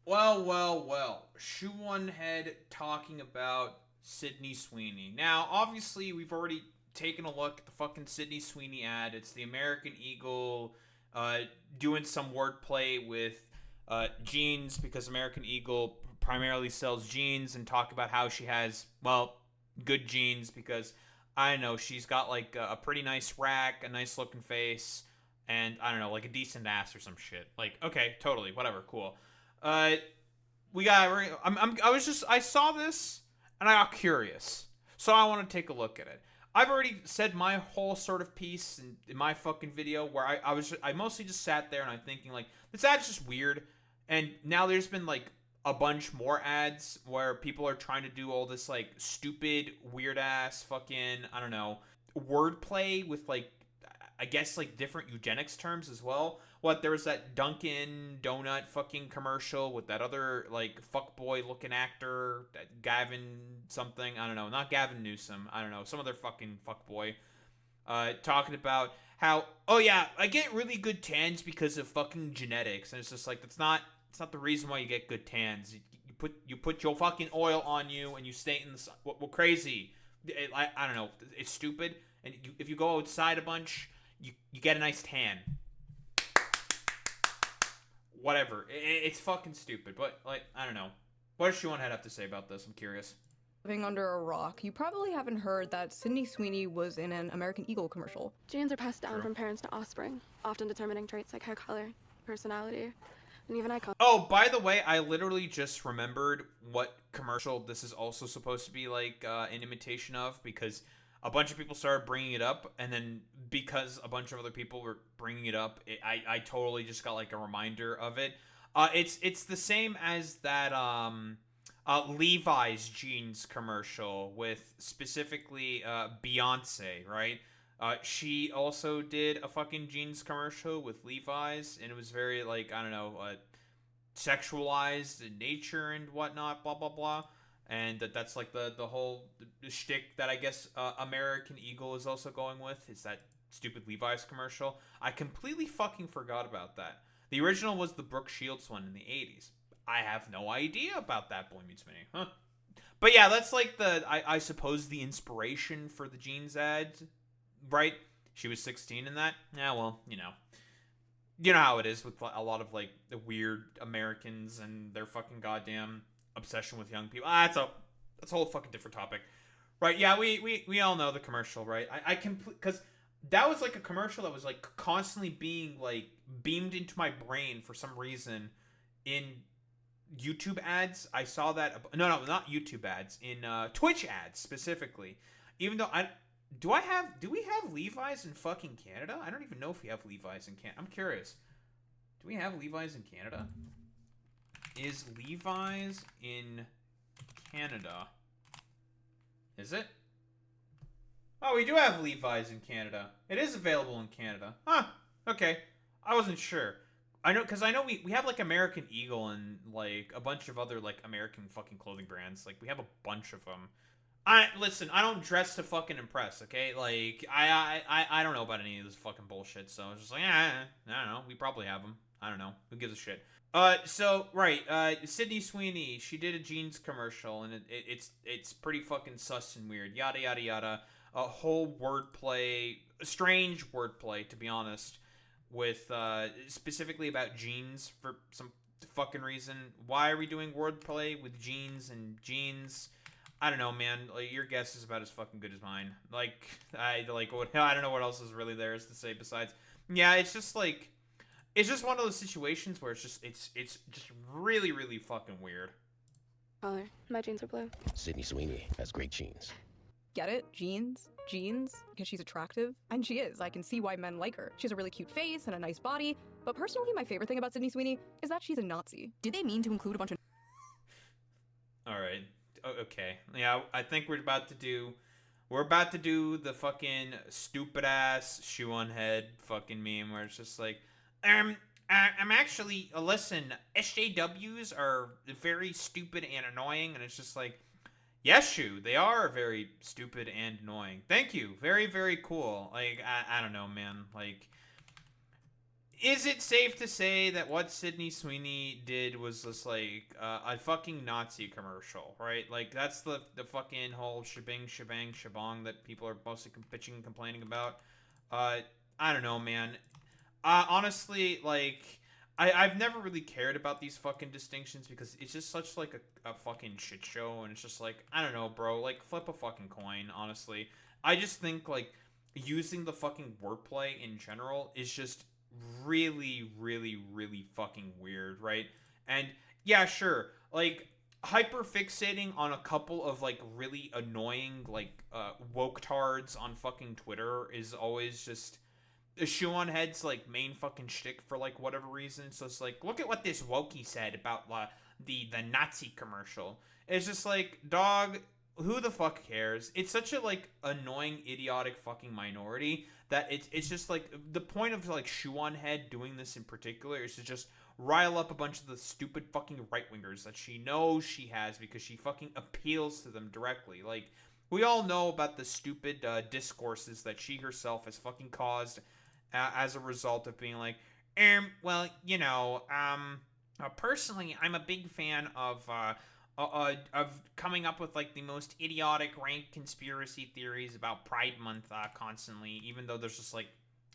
Well. ShoeOnHead talking about Sydney Sweeney. Now, obviously, we've already taken a look at the fucking Sydney Sweeney ad. It's the American Eagle uh, doing some wordplay with jeans because American Eagle primarily sells jeans and talk about how she has, well, good jeans because I don't know, she's got like a pretty nice rack, a nice looking face, and I don't know, like a decent ass or some shit. Like, okay, totally, whatever, cool. Uh, we got. I was just. I saw this and I got curious, so I want to take a look at it. I've already said my whole sort of piece in my fucking video where I mostly just sat there and I'm thinking like this ad's just weird, and now there's been like a bunch more ads where people are trying to do all this like stupid weird ass fucking I don't know wordplay with like I guess like different eugenics terms as well. What there was that Dunkin' Donut fucking commercial with that other like fuckboy looking actor, that Gavin something, I don't know, not Gavin Newsom, I don't know, some other fucking fuckboy, talking about how oh yeah, I get really good tans because of fucking genetics, and it's just like it's not the reason why you get good tans. You put your fucking oil on you and you stay in the sun. Well, crazy. I don't know. It's stupid. And if you go outside a bunch, you get a nice tan. Whatever. It's fucking stupid. But like I don't know. What does ShoeOnHead have to say about this? I'm curious. Living under a rock, you probably haven't heard that Sydney Sweeney was in an American Eagle commercial. Genes are passed down True. from parents to offspring, often determining traits like hair color, personality, and even eye color. Oh, by the way, I literally just remembered what commercial this is also supposed to be like an imitation of because a bunch of people started bringing it up, and then because a bunch of other people were bringing it up, I totally just got like a reminder of it. It's the same as that Levi's jeans commercial with specifically Beyonce, right? She also did a fucking jeans commercial with Levi's, and it was very like I don't know, sexualized in nature and whatnot, blah blah blah. And that's like the whole shtick that I guess American Eagle is also going with is that stupid Levi's commercial. I completely fucking forgot about that. The original was the Brooke Shields one in the 80s. I have no idea about that Boy Meets Mini. Huh. But yeah, that's like I suppose the inspiration for the jeans ad, right? She was 16 in that. Yeah, well, you know how it is with a lot of like the weird Americans and their fucking goddamn obsession with young people. That's a whole fucking different topic, right? Yeah, we all know the commercial, right? I because that was like a commercial that was like constantly being like beamed into my brain for some reason in YouTube ads. I saw that no, not YouTube ads, in Twitch ads specifically. Even though do we have Levi's in fucking Canada? I don't even know if we have Levi's in Canada. I'm curious. Do we have Levi's in Canada? Is Levi's in Canada? Is it? Oh, we do have Levi's in Canada. It is available in Canada. Huh. Okay. I wasn't sure. I know, because I know we have, like, American Eagle and, like, a bunch of other, like, American fucking clothing brands. Like, we have a bunch of them. Listen, I don't dress to fucking impress, okay? Like, I don't know about any of this fucking bullshit, so it's just like, I don't know. We probably have them. I don't know. Who gives a shit? So right, Sydney Sweeney, she did a jeans commercial, and it's pretty fucking sus and weird. Yada yada yada. A whole wordplay, strange wordplay, to be honest, with specifically about jeans for some fucking reason. Why are we doing wordplay with jeans and jeans? I don't know, man. Like, your guess is about as fucking good as mine. Like, I don't know what else is really there is to say besides. Yeah, it's just like. It's just one of those situations where it's just really, really fucking weird. Color. My jeans are blue. Sydney Sweeney has great genes. Get it? Jeans? Jeans? Because she's attractive? And she is. I can see why men like her. She has a really cute face and a nice body. But personally, my favorite thing about Sydney Sweeney is that she's a Nazi. Did they mean to include a bunch of... Alright. Okay. Yeah, I think we're about to do the fucking stupid ass ShoeOnHead fucking meme where it's just like, I'm actually, listen, SJWs are very stupid and annoying, and it's just like, yes, Shoe, they are very stupid and annoying. Thank you. Very, very cool. Like, I don't know, man. Like, Is it safe to say that what Sydney Sweeney did was just like a fucking Nazi commercial, right? Like that's the fucking whole shebang that people are mostly bitching and complaining about. I don't know, man. Honestly, like I've never really cared about these fucking distinctions because it's just such like a fucking shit show, and it's just like I don't know, bro. Like flip a fucking coin. Honestly, I just think like using the fucking wordplay in general is just really, really, really fucking weird, right? And yeah, sure, like hyper fixating on a couple of like really annoying like woke tards on fucking Twitter is always just the ShoeOnHead's like main fucking shtick for like whatever reason. So it's like, look at what this wokey said about the Nazi commercial. It's just like, dog, who the fuck cares? It's such a like annoying, idiotic fucking minority that it's just like the point of like ShoeOnHead doing this in particular is to just rile up a bunch of the stupid fucking right wingers that she knows she has because she fucking appeals to them directly. Like we all know about the stupid discourses that she herself has fucking caused as a result of being like, well, you know, personally, I'm a big fan of coming up with like the most idiotic rank conspiracy theories about Pride Month constantly, even though there's just like,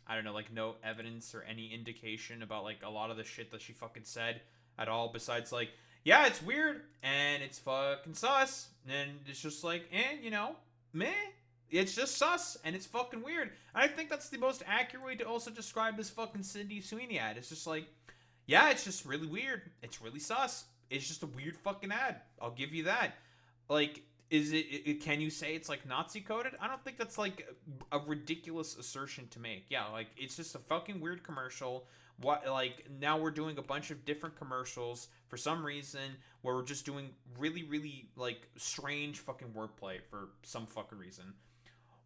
I don't know, like no evidence or any indication about like a lot of the shit that she fucking said at all, besides like, yeah, it's weird and it's fucking sus, and it's just like, you know, meh. It's just sus, and it's fucking weird. And I think that's the most accurate way to also describe this fucking Sydney Sweeney ad. It's just like, yeah, it's just really weird. It's really sus. It's just a weird fucking ad. I'll give you that. Like, is it can you say it's like Nazi coded? I don't think that's like a ridiculous assertion to make. Yeah, like it's just a fucking weird commercial. What, like now we're doing a bunch of different commercials for some reason where we're just doing really, really like strange fucking wordplay for some fucking reason.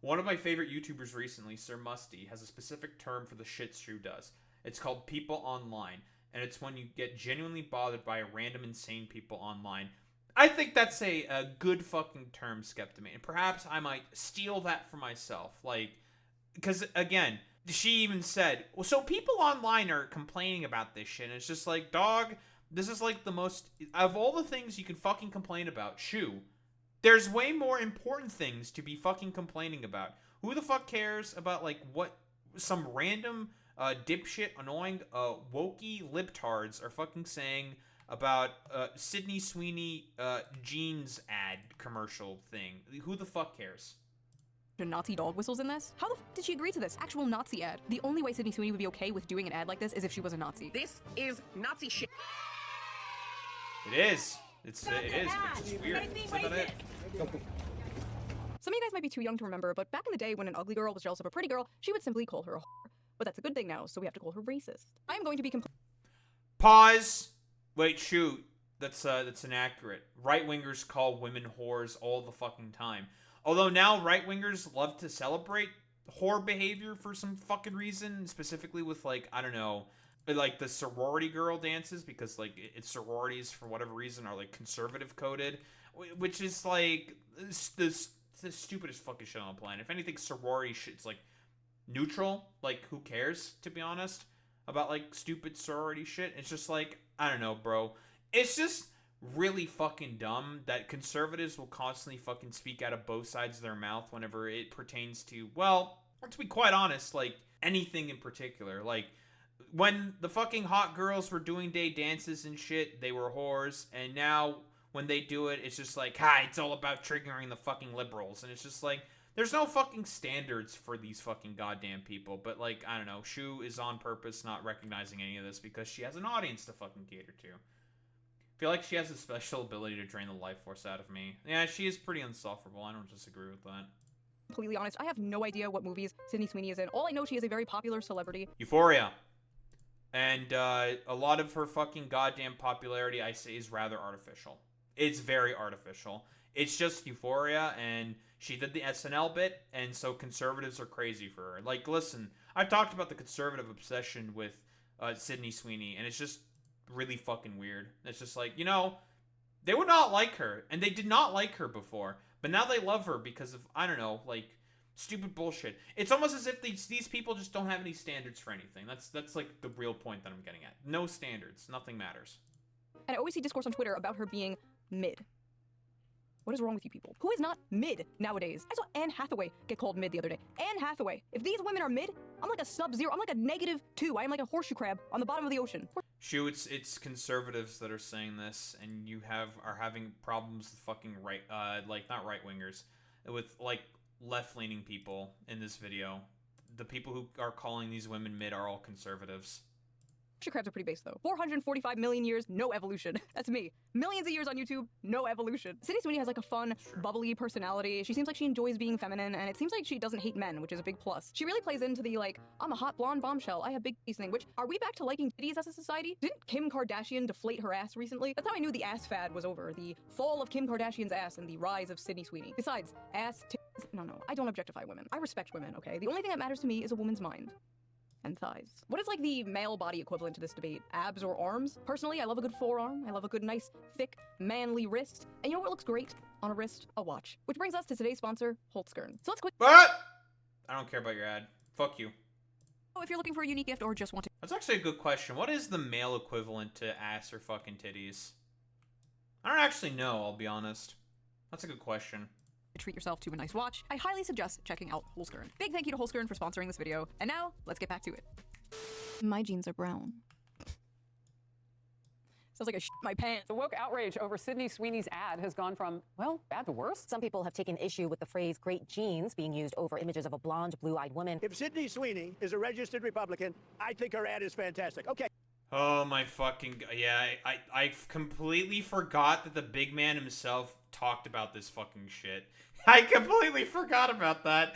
One of my favorite YouTubers recently, Sir Musty, has a specific term for the shit Shrew does. It's called people online, and it's when you get genuinely bothered by random insane people online. I think that's a good fucking term, Skeptomane. And perhaps I might steal that for myself. Like, because again, she even said, well, so people online are complaining about this shit, and it's just like, dog, this is like the most, of all the things you can fucking complain about, Shoo, there's way more important things to be fucking complaining about. Who the fuck cares about, like, what some random, dipshit, annoying, wokey libtards are fucking saying about, Sydney Sweeney, jeans ad commercial thing? Who the fuck cares? Nazi dog whistles in this? How the did she agree to this? Actual Nazi ad. The only way Sydney Sweeney would be okay with doing an ad like this is if she was a Nazi. This is Nazi shit. It is. It is, but it's just weird. That's about it. Some of you guys might be too young to remember, but back in the day when an ugly girl was jealous of a pretty girl, she would simply call her a whore. But that's a good thing now, so we have to call her racist. I am going to be Pause. Wait, shoot. That's inaccurate. Right-wingers call women whores all the fucking time. Although now right-wingers love to celebrate whore behavior for some fucking reason, specifically with, like, I don't know, like the sorority girl dances, because like it's sororities for whatever reason are like conservative coded, which is like the stupidest fucking shit on the planet. If anything, sorority shit's like neutral. Like who cares, to be honest, about like stupid sorority shit? It's just like, I don't know, bro. It's just really fucking dumb that conservatives will constantly fucking speak out of both sides of their mouth whenever it pertains to, well, to be quite honest, like anything in particular. Like when the fucking hot girls were doing day dances and shit, they were whores, and now when they do it, it's just like, hi, it's all about triggering the fucking liberals, and it's just like, there's no fucking standards for these fucking goddamn people, but like, I don't know, Shoo is on purpose not recognizing any of this because she has an audience to fucking cater to. I feel like she has a special ability to drain the life force out of me. Yeah, she is pretty insufferable, I don't disagree with that. completely honest, I have no idea what movies Sydney Sweeney is in. All I know, she is a very popular celebrity. Euphoria. And a lot of her fucking goddamn popularity, I say, is rather artificial. It's very artificial. It's just Euphoria, and she did the SNL bit, and so conservatives are crazy for her. Like, listen, I've talked about the conservative obsession with Sydney Sweeney, and it's just really fucking weird. It's just like, you know, they would not like her, and they did not like her before, but now they love her because of, I don't know, like, Stupid bullshit. It's almost as if these people just don't have any standards for anything. That's like the real point that I'm getting at. No standards. Nothing matters. And I always see discourse on Twitter about her being mid. What is wrong with you people? Who is not mid nowadays? I saw Anne Hathaway get called mid the other day. Anne Hathaway. If these women are mid, I'm like a sub-zero. I'm like a -2. I am like a horseshoe crab on the bottom of the ocean. Shoo, it's conservatives that are saying this, and you are having problems with fucking like not right wingers, with like left-leaning people in this video. The people who are calling these women mid are all conservatives. Horseshoe crabs are pretty base though. 445 million years, no evolution. That's me. Millions of years on YouTube, no evolution. Sydney Sweeney has like a fun, bubbly personality. She seems like she enjoys being feminine, and it seems like she doesn't hate men, which is a big plus. She really plays into the like, I'm a hot blonde bombshell, I have big titties thing, which, are we back to liking titties as a society? Didn't Kim Kardashian deflate her ass recently? That's how I knew the ass fad was over. The fall of Kim Kardashian's ass and the rise of Sydney Sweeney. Besides, ass, titties, no, I don't objectify women. I respect women, okay? The only thing that matters to me is a woman's mind. And thighs. What is like the male body equivalent to this debate? Abs or arms? Personally, I love a good forearm. I love a good, nice, thick, manly wrist. And you know what looks great on a wrist? A watch. Which brings us to today's sponsor, Holtzgren. So let's quit. What? I don't care about your ad. Fuck you. If you're looking for a unique gift or just want to... That's actually a good question. What is the male equivalent to ass or fucking titties? I don't actually know, I'll be honest. That's a good question. treat yourself to a nice watch, I highly suggest checking out Holtzgren. Big thank you to Holtzgren for sponsoring this video. And now, let's get back to it. My jeans are brown. Sounds like I shit my pants. The woke outrage over Sydney Sweeney's ad has gone from, well, bad to worse. Some people have taken issue with the phrase great genes being used over images of a blonde, blue-eyed woman. If Sydney Sweeney is a registered Republican, I think her ad is fantastic. Okay. Oh my fucking... Yeah, I completely forgot that the big man himself talked about this fucking shit. I completely forgot about that.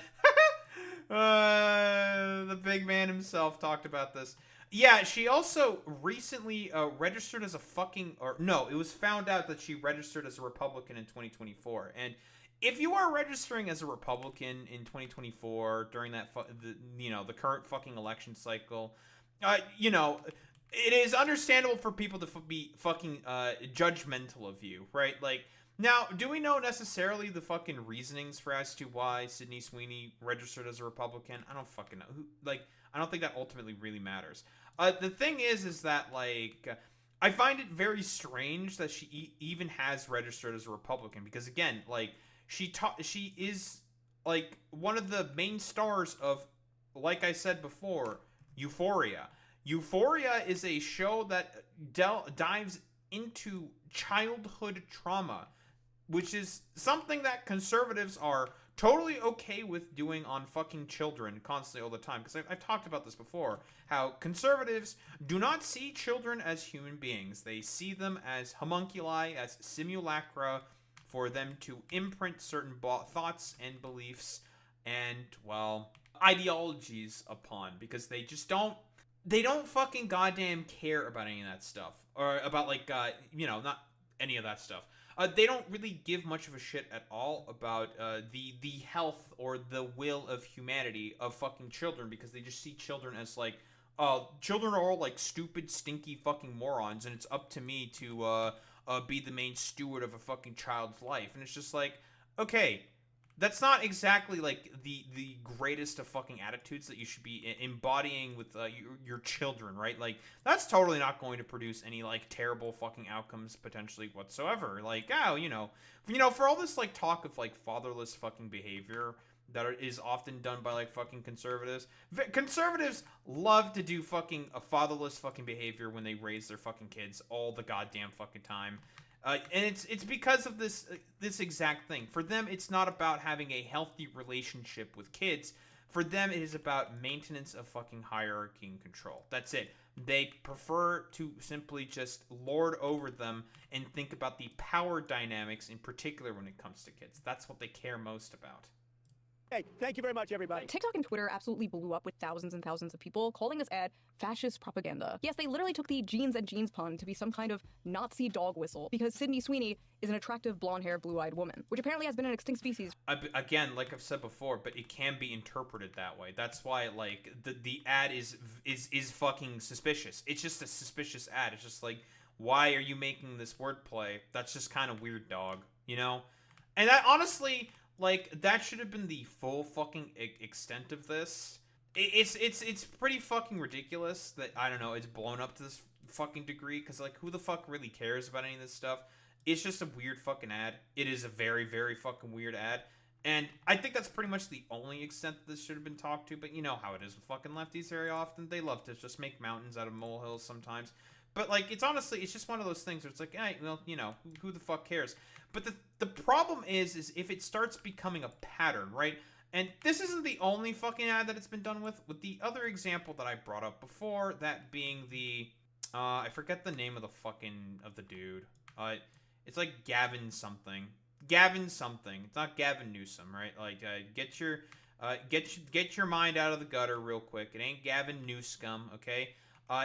The big man himself talked about this. Yeah, she also recently registered as a fucking... Or no, it was found out that she registered as a Republican in 2024. And if you are registering as a Republican in 2024 during that, the current fucking election cycle, it is understandable for people to be fucking judgmental of you, right? Like, now, do we know necessarily the fucking reasonings for as to why Sydney Sweeney registered as a Republican? I don't fucking know. I don't think that ultimately really matters. The thing is that, like, I find it very strange that she even has registered as a Republican, because, again, like, she is, like, one of the main stars of, like I said before, Euphoria. Euphoria is a show that dives into childhood trauma, which is something that conservatives are totally okay with doing on fucking children constantly all the time. Because I've talked about this before, how conservatives do not see children as human beings. They see them as homunculi, as simulacra for them to imprint certain thoughts and beliefs and, well, ideologies upon. Because they just don't fucking goddamn care about any of that stuff. Or about, like, not any of that stuff. They don't really give much of a shit at all about the health or the will of humanity of fucking children, because they just see children as, like, children are all, like, stupid, stinky fucking morons, and it's up to me to be the main steward of a fucking child's life. And it's just like, okay, that's not exactly, like, the greatest of fucking attitudes that you should be embodying with your children, right? Like, that's totally not going to produce any, like, terrible fucking outcomes potentially whatsoever. Like, for all this, like, talk of, like, fatherless fucking behavior that is often done by, like, fucking conservatives. Conservatives love to do fucking a fatherless fucking behavior when they raise their fucking kids all the goddamn fucking time. And it's because of this exact thing. For them, it's not about having a healthy relationship with kids. For them, it is about maintenance of fucking hierarchy and control. That's it. They prefer to simply just lord over them and think about the power dynamics in particular when it comes to kids. That's what they care most about. Hey, thank you very much, everybody. TikTok and Twitter absolutely blew up with thousands and thousands of people calling this ad fascist propaganda. Yes, they literally took the jeans and jeans pun to be some kind of Nazi dog whistle, because Sydney Sweeney is an attractive blonde-haired, blue-eyed woman, which apparently has been an extinct species. Again, like I've said before, but it can be interpreted that way. That's why, like, the ad is fucking suspicious. It's just a suspicious ad. It's just like, why are you making this wordplay? That's just kind of weird, dog. You know? And that, honestly... Like, that should have been the full fucking extent of this. It's pretty fucking ridiculous that, I don't know, it's blown up to this fucking degree, because, like, who the fuck really cares about any of this stuff? It's just a weird fucking ad. It is a very, very fucking weird ad. And I think that's pretty much the only extent that this should have been talked to, but you know how it is with fucking lefties very often. They love to just make mountains out of molehills sometimes. But, like, it's honestly, it's just one of those things where it's like, hey, well, you know, who the fuck cares? But the problem is if it starts becoming a pattern, right? And this isn't the only fucking ad that it's been done with. With the other example that I brought up before, that being the, I forget the name of the dude. It's like Gavin something. Gavin something. It's not Gavin Newsom, right? Like, get your mind out of the gutter real quick. It ain't Gavin Newscum, okay?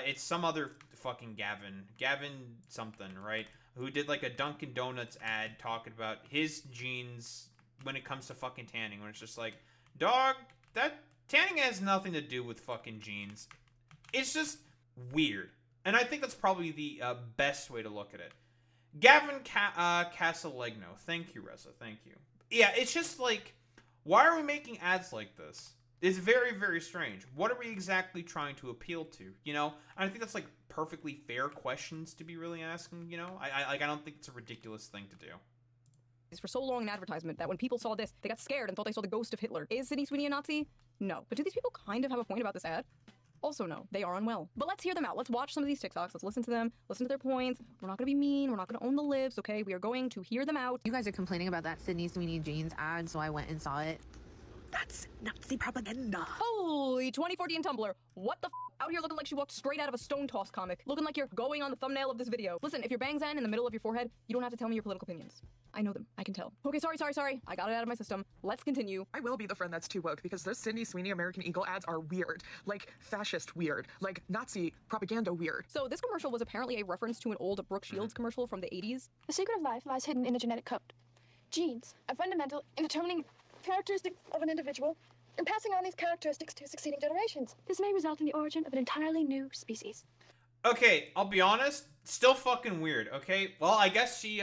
It's some other fucking Gavin something, right? Who did like a Dunkin' Donuts ad talking about his genes when it comes to fucking tanning. When it's just like, dog, that tanning has nothing to do with fucking genes. It's just weird. And I think that's probably the best way to look at it. Gavin Casalegno. Thank you, Reza. Thank you. Yeah, it's just like, why are we making ads like this? It's very, very strange. What are we exactly trying to appeal to? You know, and I think that's like perfectly fair questions to be really asking. You know, I don't think it's a ridiculous thing to do. For so long an advertisement that when people saw this, they got scared and thought they saw the ghost of Hitler. Is Sydney Sweeney a Nazi? No. But do these people kind of have a point about this ad? Also no, they are unwell. But let's hear them out. Let's watch some of these TikToks. Let's listen to them. Listen to their points. We're not gonna be mean. We're not gonna own the libs, okay? We are going to hear them out. You guys are complaining about that Sydney Sweeney jeans ad, so I went and saw it. That's Nazi propaganda. Holy 2014 Tumblr. What the f? Out here looking like she walked straight out of a Stone Toss comic. Looking like you're going on the thumbnail of this video. Listen, if your bangs end in the middle of your forehead, you don't have to tell me your political opinions. I know them. I can tell. Okay, sorry. I got it out of my system. Let's continue. I will be the friend that's too woke because those Sydney Sweeney American Eagle ads are weird. Like fascist weird. Like Nazi propaganda weird. So this commercial was apparently a reference to an old Brooke Shields commercial from the 80s. The secret of life lies hidden in the genetic code. Genes are fundamental in determining characteristics of an individual and passing on these characteristics to succeeding generations. This may result in the origin of an entirely new species. Okay, I'll be honest, still fucking weird, okay? Well, I guess she,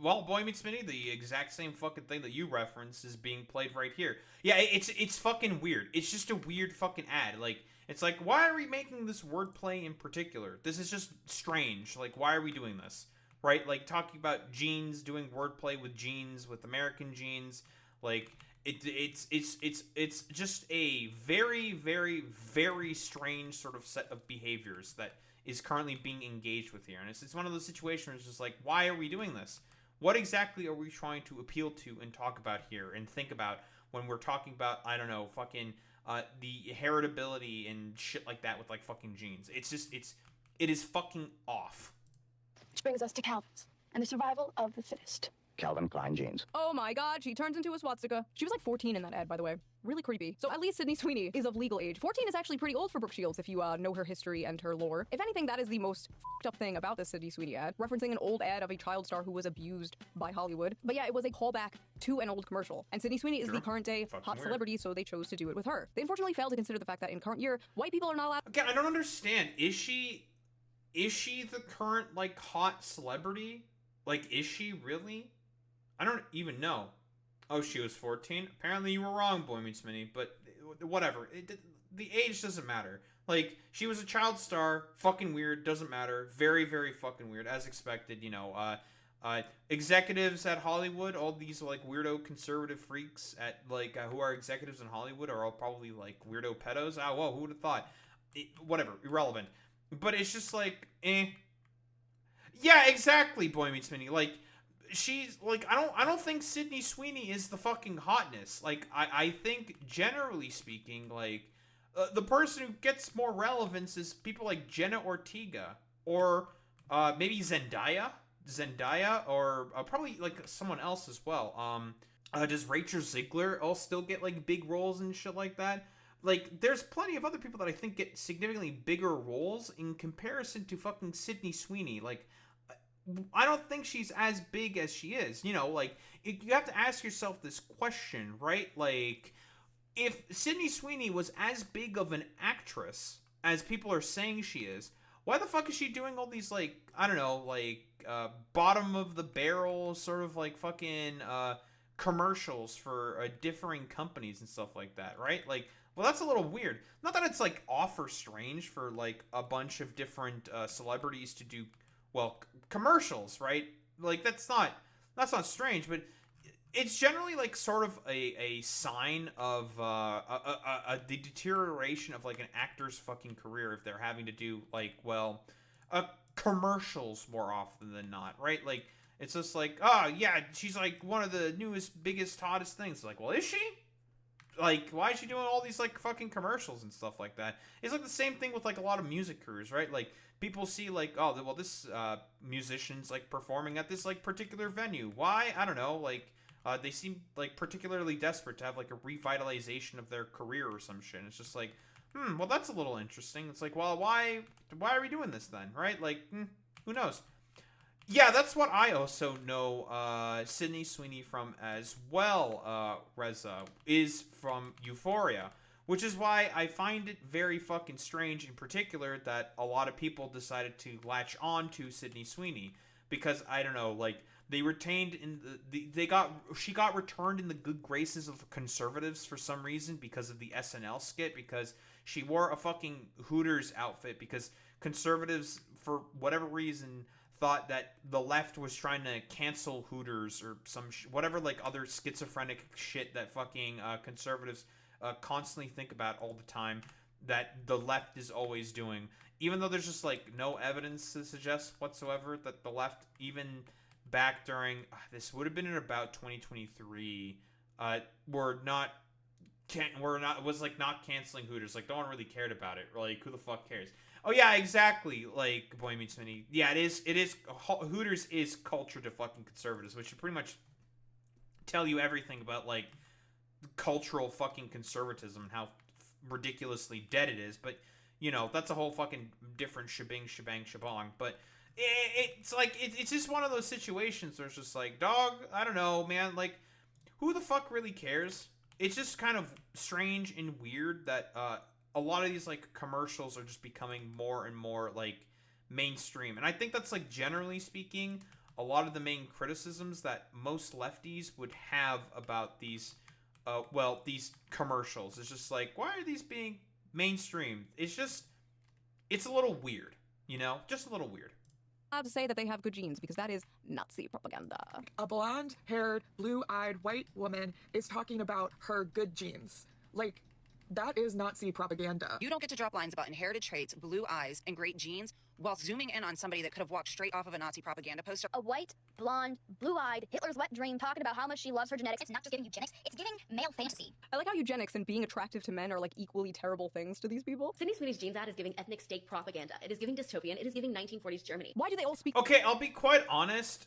Boy Meets Minnie, the exact same fucking thing that you referenced is being played right here. Yeah, it's fucking weird. It's just a weird fucking ad. Like, it's like, why are we making this wordplay in particular? This is just strange. Like, why are we doing this? Right? Like, talking about genes, doing wordplay with genes, with American genes, like... It's just a very, very, very strange sort of set of behaviors that is currently being engaged with here. And it's one of those situations where it's just like, why are we doing this? What exactly are we trying to appeal to and talk about here and think about when we're talking about, I don't know, fucking the heritability and shit like that with like fucking genes? It's just, it is fucking off. Which brings us to Calvin's and the survival of the fittest. Calvin Klein jeans. Oh my god, she turns into a swastika. She was like 14 in that ad, by the way. Really creepy. So at least Sydney Sweeney is of legal age. 14 is actually pretty old for Brooke Shields if you know her history and her lore. If anything, that is the most f***ed up thing about this Sydney Sweeney ad, referencing an old ad of a child star who was abused by Hollywood. But yeah, it was a callback to an old commercial. And Sydney Sweeney is the current day hot celebrity, so they chose to do it with her. They unfortunately failed to consider the fact that in current year, white people are not allowed. Okay, I don't understand. Is she the current like hot celebrity? Like, is she really? I don't even know. Oh, she was 14? Apparently you were wrong, Boy Meets Minnie, but whatever. The age doesn't matter. Like, she was a child star, fucking weird, doesn't matter. Very, very fucking weird, as expected, you know. Executives at Hollywood, all these, like, weirdo conservative freaks at, like, who are executives in Hollywood are all probably, like, weirdo pedos. Ah, whoa, who would have thought? Whatever, irrelevant. But it's just like, eh. Yeah, exactly, Boy Meets Minnie. Like, she's like, I don't think Sydney Sweeney is the fucking hotness. Like, I think generally speaking, like, the person who gets more relevance is people like Jenna Ortega or maybe Zendaya, or probably like someone else as well. Does Rachel Ziegler all still get like big roles and shit like that? Like, there's plenty of other people that I think get significantly bigger roles in comparison to fucking Sydney Sweeney. Like, I don't think she's as big as she is. You know, like, you have to ask yourself this question, right? Like, if Sydney Sweeney was as big of an actress as people are saying she is, why the fuck is she doing all these, like, I don't know, like, bottom of the barrel sort of, like, fucking, commercials for differing companies and stuff like that, right? Like, well, that's a little weird. Not that it's like off or strange for like a bunch of different celebrities to do, well, commercials, right? Like that's not strange, but it's generally like sort of a sign of the deterioration of like an actor's fucking career if they're having to do like, well, commercials more often than not, right? Like it's just like, oh yeah, she's like one of the newest, biggest, hottest things. Like, well, is she? Like, why is she doing all these like fucking commercials and stuff like that? It's like the same thing with like a lot of music careers, right? Like people see like, oh, well, this musician's like performing at this like particular venue. Why? I don't know. Like they seem like particularly desperate to have like a revitalization of their career or some shit. And it's just like, well, that's a little interesting. It's like, well, why are we doing this then, right? Like, who knows? Yeah, that's what I also know Sydney Sweeney from as well, Reza, is from Euphoria. Which is why I find it very fucking strange in particular that a lot of people decided to latch on to Sydney Sweeney. Because, I don't know, like, they retained in she got returned in the good graces of conservatives for some reason because of the SNL skit, because she wore a fucking Hooters outfit, because conservatives, for whatever reason, thought that the left was trying to cancel Hooters or some whatever like other schizophrenic shit that fucking conservatives constantly think about all the time that the left is always doing, even though there's just like no evidence to suggest whatsoever that the left, even back during this would have been in about 2023, was like not canceling Hooters. Like no one really cared about it. Like who the fuck cares? Oh yeah, exactly. Like Boy Meets Minnie. Yeah, it is. Hooters is culture to fucking conservatives, which should pretty much tell you everything about like cultural fucking conservatism and how ridiculously dead it is. But you know, that's a whole fucking different shebang shabong. But it's like it's just one of those situations where it's just like, dog, I don't know, man. Like, who the fuck really cares? It's just kind of strange and weird that a lot of these like commercials are just becoming more and more like mainstream. And I think that's like generally speaking a lot of the main criticisms that most lefties would have about these these commercials. It's just like, why are these being mainstream? It's a little weird, you know? Just a little weird. To say that they have good genes because that is Nazi propaganda. A blonde-haired, blue-eyed white woman is talking about her good genes. Like, that is Nazi propaganda. You don't get to drop lines about inherited traits, blue eyes, and great genes while zooming in on somebody that could have walked straight off of a Nazi propaganda poster. A white, blonde, blue-eyed, Hitler's wet dream talking about how much she loves her genetics. It's not just giving eugenics, it's giving male fantasy. I like how eugenics and being attractive to men are like equally terrible things to these people. Sydney Sweeney's genes ad is giving ethnic state propaganda. It is giving dystopian. It is giving 1940s Germany. Why do they all speak? Okay, I'll be quite honest,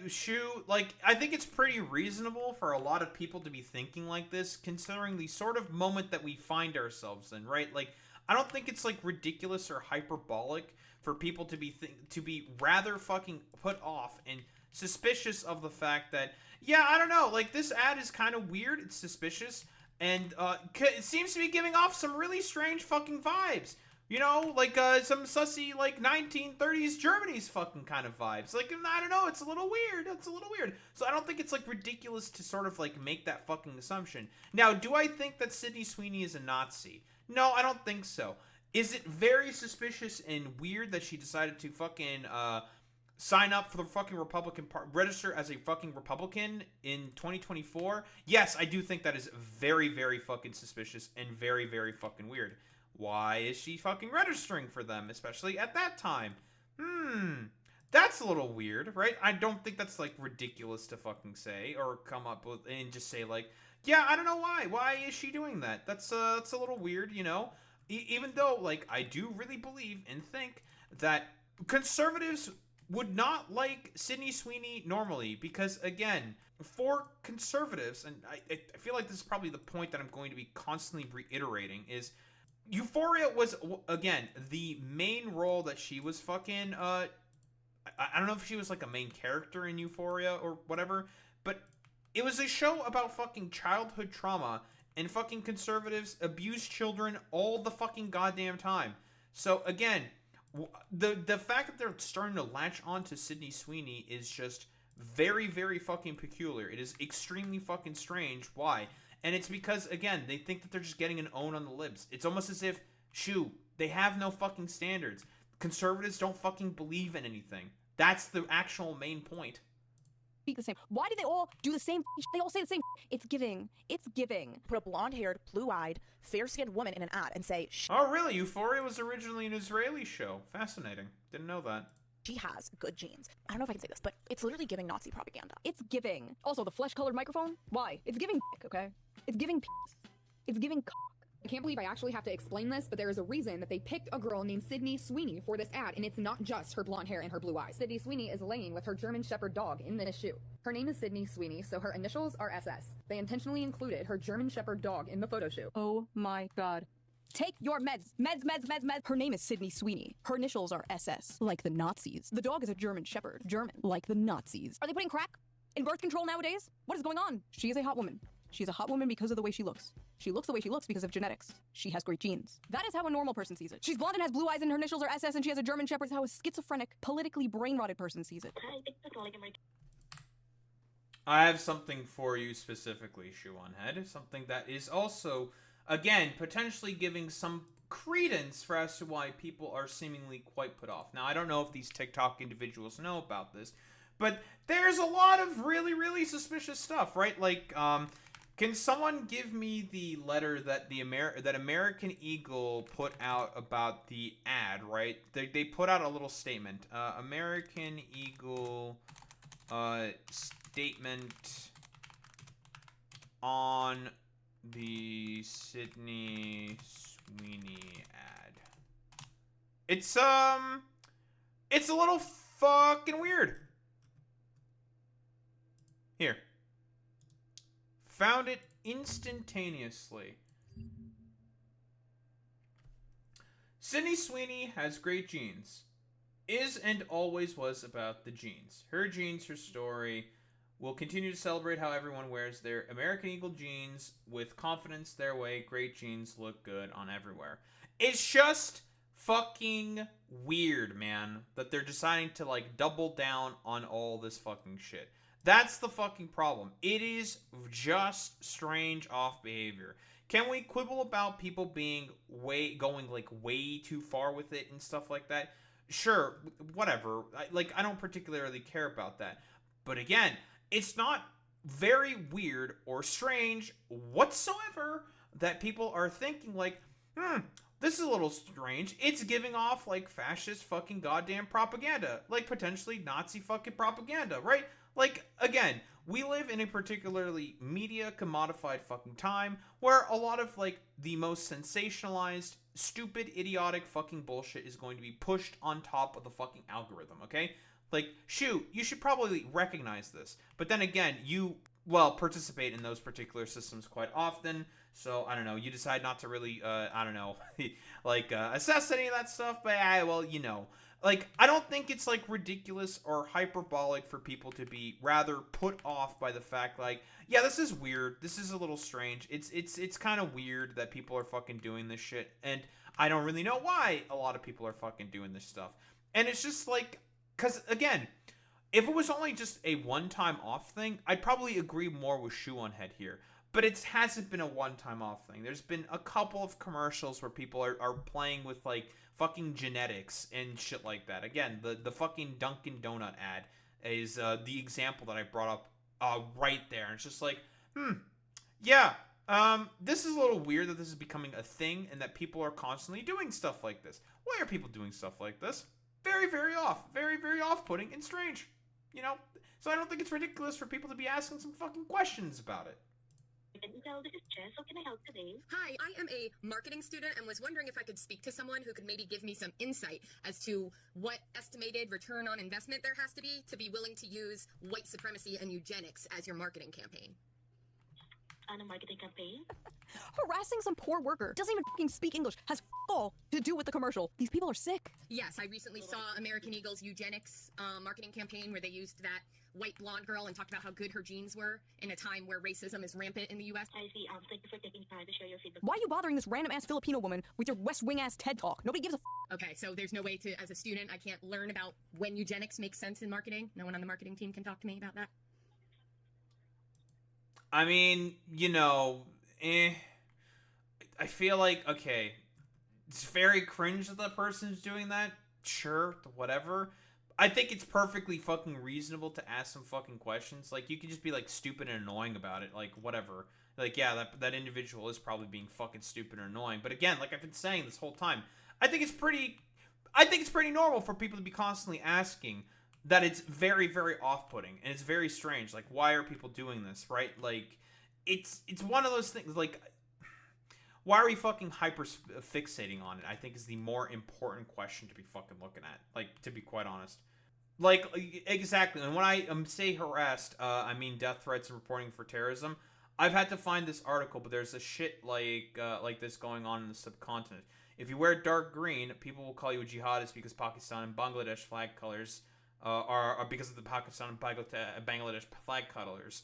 Shoe, like, I think it's pretty reasonable for a lot of people to be thinking like this, considering the sort of moment that we find ourselves in, right? Like, I don't think it's, like, ridiculous or hyperbolic for people to be rather fucking put off and suspicious of the fact that, yeah, I don't know, like, this ad is kind of weird, it's suspicious, and it seems to be giving off some really strange fucking vibes. You know, like some sussy, like 1930s Germany's fucking kind of vibes. Like, I don't know, it's a little weird. So I don't think it's like ridiculous to sort of like make that fucking assumption. Now, do I think that Sydney Sweeney is a Nazi? No, I don't think so. Is it very suspicious and weird that she decided to fucking sign up for the fucking Republican Party, register as a fucking Republican in 2024? Yes, I do think that is very, very fucking suspicious and very, very fucking weird. Why is she fucking registering for them, especially at that time? That's a little weird, right? I don't think that's, like, ridiculous to fucking say or come up with and just say, like, yeah, I don't know why. Why is she doing that? That's a little weird, you know? Even though, like, I do really believe and think that conservatives would not like Sydney Sweeney normally because, again, for conservatives, and I feel like this is probably the point that I'm going to be constantly reiterating, is Euphoria was, again, the main role that she was fucking, I don't know if she was like a main character in Euphoria or whatever, but it was a show about fucking childhood trauma, and fucking conservatives abuse children all the fucking goddamn time. So again, the fact that they're starting to latch on to Sydney Sweeney is just very, very fucking peculiar. It is extremely fucking strange. Why? And it's because, again, they think that they're just getting an own on the libs. It's almost as if, they have no fucking standards. Conservatives don't fucking believe in anything. That's the actual main point. The same. Why do they all do the same? They all say the same. It's giving. It's giving. Put a blonde-haired, blue-eyed, fair-skinned woman in an ad and say, oh, really? Euphoria was originally an Israeli show. Fascinating. Didn't know that. She has good genes. I don't know if I can say this, but it's literally giving Nazi propaganda. It's giving. Also, the flesh-colored microphone? Why? It's giving okay? It's giving It's giving I can't believe I actually have to explain this, but there is a reason that they picked a girl named Sydney Sweeney for this ad, and it's not just her blonde hair and her blue eyes. Sydney Sweeney is laying with her German Shepherd dog in the shoe. Her name is Sydney Sweeney, so her initials are SS. They intentionally included her German Shepherd dog in the photo shoot. Oh my god. Take your meds. Meds. Her name is Sydney Sweeney. Her initials are SS, like the Nazis. The dog is a German Shepherd, German, like the Nazis. Are they putting crack in birth control nowadays? What is going on? She is a hot woman. She's a hot woman because of the way she looks. She looks the way she looks because of genetics. She has great genes. That is how a normal person sees it. She's blonde and has blue eyes and her initials are SS and she has a German Shepherd. That's how a schizophrenic, politically brain-rotted person sees it. I have something for you specifically, ShoeOnHead. Something that is also, again, potentially giving some credence for as to why people are seemingly quite put off. Now, I don't know if these TikTok individuals know about this, but there's a lot of really, really suspicious stuff, right? Like, can someone give me the letter that that American Eagle put out about the ad, right? They put out a little statement. American Eagle statement on the Sydney Sweeney ad. It's a little fucking weird. Here. Found it instantaneously. Sydney Sweeney has great genes. Is and always was about the genes. Her genes, her story. Will continue to celebrate how everyone wears their American Eagle jeans with confidence their way. Great genes look good on everywhere. It's just fucking weird, man, that they're deciding to, like, double down on all this fucking shit. That's the fucking problem. It is just strange off behavior. Can we quibble about people being going way too far with it and stuff like that? Sure, whatever. I don't particularly care about that. But again, it's not very weird or strange whatsoever that people are thinking like, this is a little strange. It's giving off like fascist fucking goddamn propaganda. Like potentially Nazi fucking propaganda, right? Like, again, we live in a particularly media commodified fucking time where a lot of, like, the most sensationalized, stupid, idiotic fucking bullshit is going to be pushed on top of the fucking algorithm, okay? Like, shoot, you should probably recognize this. But then again, you, participate in those particular systems quite often. So, I don't know, you decide not to really, assess any of that stuff. But, you know. Like, I don't think it's, like, ridiculous or hyperbolic for people to be rather put off by the fact, like, yeah, this is weird. This is a little strange. It's kind of weird that people are fucking doing this shit. And I don't really know why a lot of people are fucking doing this stuff. And it's just, like, because, again, if it was only just a one-time off thing, I'd probably agree more with ShoeOnHead here. But it hasn't been a one-time off thing. There's been a couple of commercials where people are playing with, like, fucking genetics and shit like that. Again, the fucking Dunkin' Donut ad is the example that I brought up right there. And it's just like, this is a little weird that this is becoming a thing and that people are constantly doing stuff like this. Why are people doing stuff like this? Very, very off. Very, very off-putting and strange. You know? So I don't think it's ridiculous for people to be asking some fucking questions about it. This is Jess. How can I help today? Hi, I am a marketing student and was wondering if I could speak to someone who could maybe give me some insight as to what estimated return on investment there has to be willing to use white supremacy and eugenics as your marketing campaign. on a marketing campaign. Harassing some poor worker, doesn't even fucking speak English, has all to do with the commercial. These people are sick. Yes, I recently saw American Eagle's eugenics marketing campaign where they used that white blonde girl and talked about how good her genes were in a time where racism is rampant in the U.S. I see. Thank you for taking time to share your feedback. Why are you bothering this random ass Filipino woman with your West Wing ass TED talk? Nobody gives a Okay, so there's no way to, as a student, I can't learn about when eugenics makes sense in marketing? No one on the marketing team can talk to me about that? I mean, you know, I feel like, okay, it's very cringe that the person's doing that. Sure, whatever. I think it's perfectly fucking reasonable to ask some fucking questions. Like, you could just be, like, stupid and annoying about it. Like, whatever. Like, yeah, that individual is probably being fucking stupid and annoying. But again, like I've been saying this whole time, I think it's pretty normal for people to be constantly asking that. It's very, very off-putting. And it's very strange. Like, why are people doing this, right? Like, it's one of those things, like, why are we fucking hyper fixating on it? I think is the more important question to be fucking looking at. Like, to be quite honest. Like, exactly. And when I say harassed, I mean death threats and reporting for terrorism. I've had to find this article, but there's a shit like this going on in the subcontinent. If you wear dark green, people will call you a jihadist because Pakistan and Bangladesh flag colors are because of the Pakistan and Bangladesh flag colors.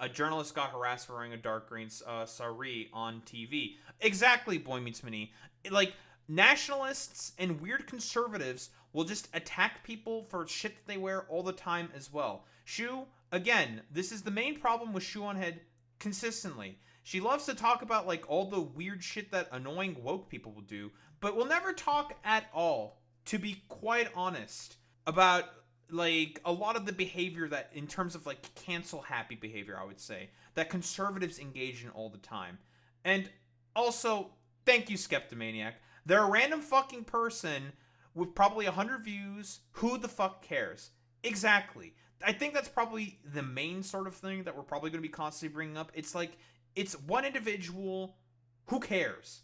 A journalist got harassed for wearing a dark green sari on TV. Exactly, Boy Meets Minnie. Like, nationalists and weird conservatives will just attack people for shit that they wear all the time as well. Shue, again, this is the main problem with ShoeOnHead consistently. She loves to talk about, like, all the weird shit that annoying woke people will do, but will never talk at all, to be quite honest, about, like, a lot of the behavior that, in terms of, like, cancel happy behavior, I would say, that conservatives engage in all the time. And also, thank you, Skeptomaniac. They're a random fucking person with probably 100 views. Who the fuck cares? Exactly. I think that's probably the main sort of thing that we're probably going to be constantly bringing up. It's like, it's one individual. Who cares?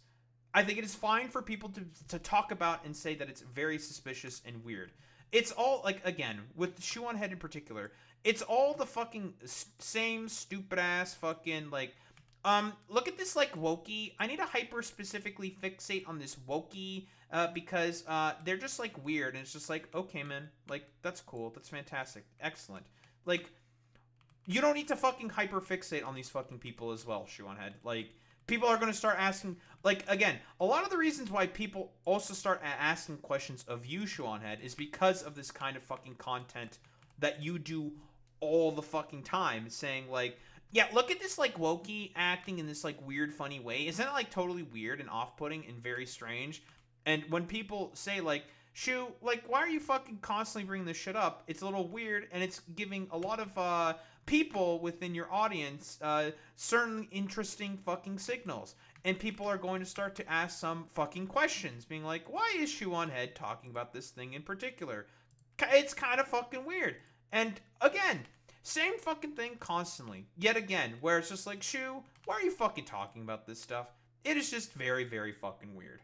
I think it is fine for people to talk about and say that it's very suspicious and weird. It's all, like, again, with ShoeOnHead in particular, it's all the fucking same stupid-ass fucking, like, look at this, like, wokey. I need to hyper-specifically fixate on this wokey, because, they're just, like, weird, and it's just like, okay, man, like, that's cool, that's fantastic, excellent. Like, you don't need to fucking hyper-fixate on these fucking people as well, ShoeOnHead. Like, people are gonna start asking, like, again, a lot of the reasons why people also start asking questions of you, ShoeOnHead, is because of this kind of fucking content that you do all the fucking time, saying, like, yeah, look at this, like, wokey acting in this, like, weird, funny way. Isn't it, like, totally weird and off-putting and very strange? And when people say, like, Shue, like, why are you fucking constantly bringing this shit up? It's a little weird, and it's giving a lot of, people within your audience, certain interesting fucking signals. And people are going to start to ask some fucking questions, being like, why is ShoeOnHead talking about this thing in particular? It's kind of fucking weird. And, again, same fucking thing constantly. Yet again, where it's just like, Shue, why are you fucking talking about this stuff? It is just very, very fucking weird.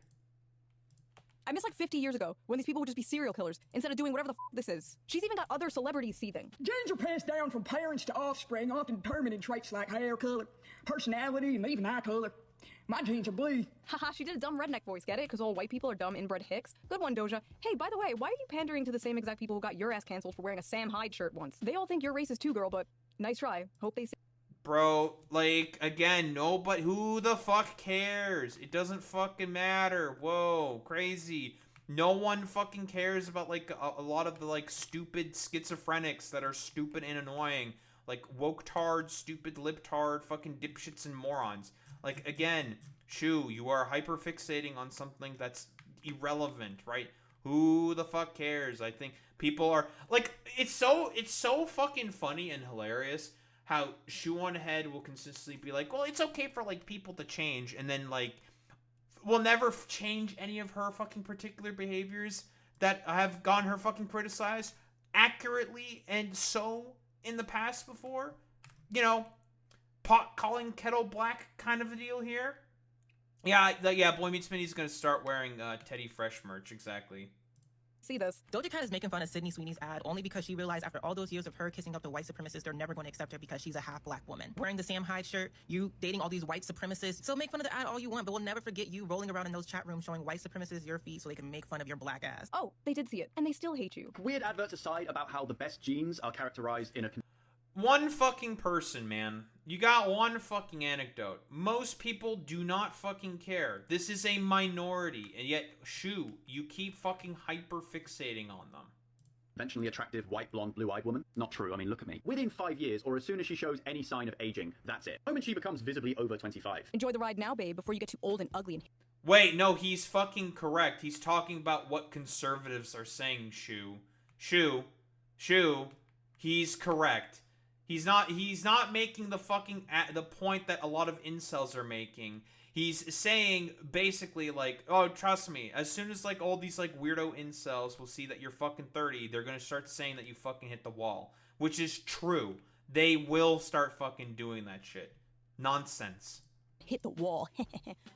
I miss like 50 years ago when these people would just be serial killers instead of doing whatever the this is. She's even got other celebrities seething. Genes are passed down from parents to offspring, often determined in traits like hair color, personality, and even eye color. My genes are blue. Haha, she did a dumb redneck voice, get it? Because all white people are dumb inbred hicks. Good one, Doja. Hey, by the way, why are you pandering to the same exact people who got your ass canceled for wearing a Sam Hyde shirt once? They all think you're racist too, girl, but nice try. Hope they see. Bro, like, again, nobody, who the fuck cares? It doesn't fucking matter. Whoa, crazy. No one fucking cares about, like, a lot of the, like, stupid schizophrenics that are stupid and annoying. Like, woke-tard, stupid lip-tard, fucking dipshits and morons. Like, again, Shue, you are hyper-fixating on something that's irrelevant, right? Who the fuck cares? I think people are, like, it's so fucking funny and hilarious how ShoeOnHead will consistently be like, well, it's okay for, like, people to change, and then, like, will never change any of her fucking particular behaviors that have gotten her fucking criticized accurately and so in the past before. You know, pot calling kettle black kind of a deal here. Yeah, Boy Meets Minnie's gonna start wearing Teddy Fresh merch, exactly. See this. Doja Cat is making fun of Sydney Sweeney's ad only because she realized after all those years of her kissing up the white supremacists, they're never going to accept her because she's a half-black woman. Wearing the Sam Hyde shirt, you dating all these white supremacists. So make fun of the ad all you want, but we'll never forget you rolling around in those chat rooms showing white supremacists your feet so they can make fun of your black ass. Oh, they did see it, and they still hate you. Weird adverts aside about how the best jeans are characterized in a... One fucking person, man. You got one fucking anecdote. Most people do not fucking care. This is a minority, and yet, Shoe, you keep fucking hyper-fixating on them. Conventionally attractive, white, blonde, blue-eyed woman? Not true. I mean, look at me. Within 5 years, or as soon as she shows any sign of aging, that's it. The moment she becomes visibly over 25. Enjoy the ride now, babe, before you get too old and ugly and... Wait, no, he's fucking correct. He's talking about what conservatives are saying, Shoe, he's correct. He's not making the fucking the point that a lot of incels are making. He's saying basically like, oh, trust me, as soon as like all these like weirdo incels will see that you're fucking 30, they're gonna start saying that you fucking hit the wall, which is true. They will start fucking doing that shit. Nonsense. Hit the wall,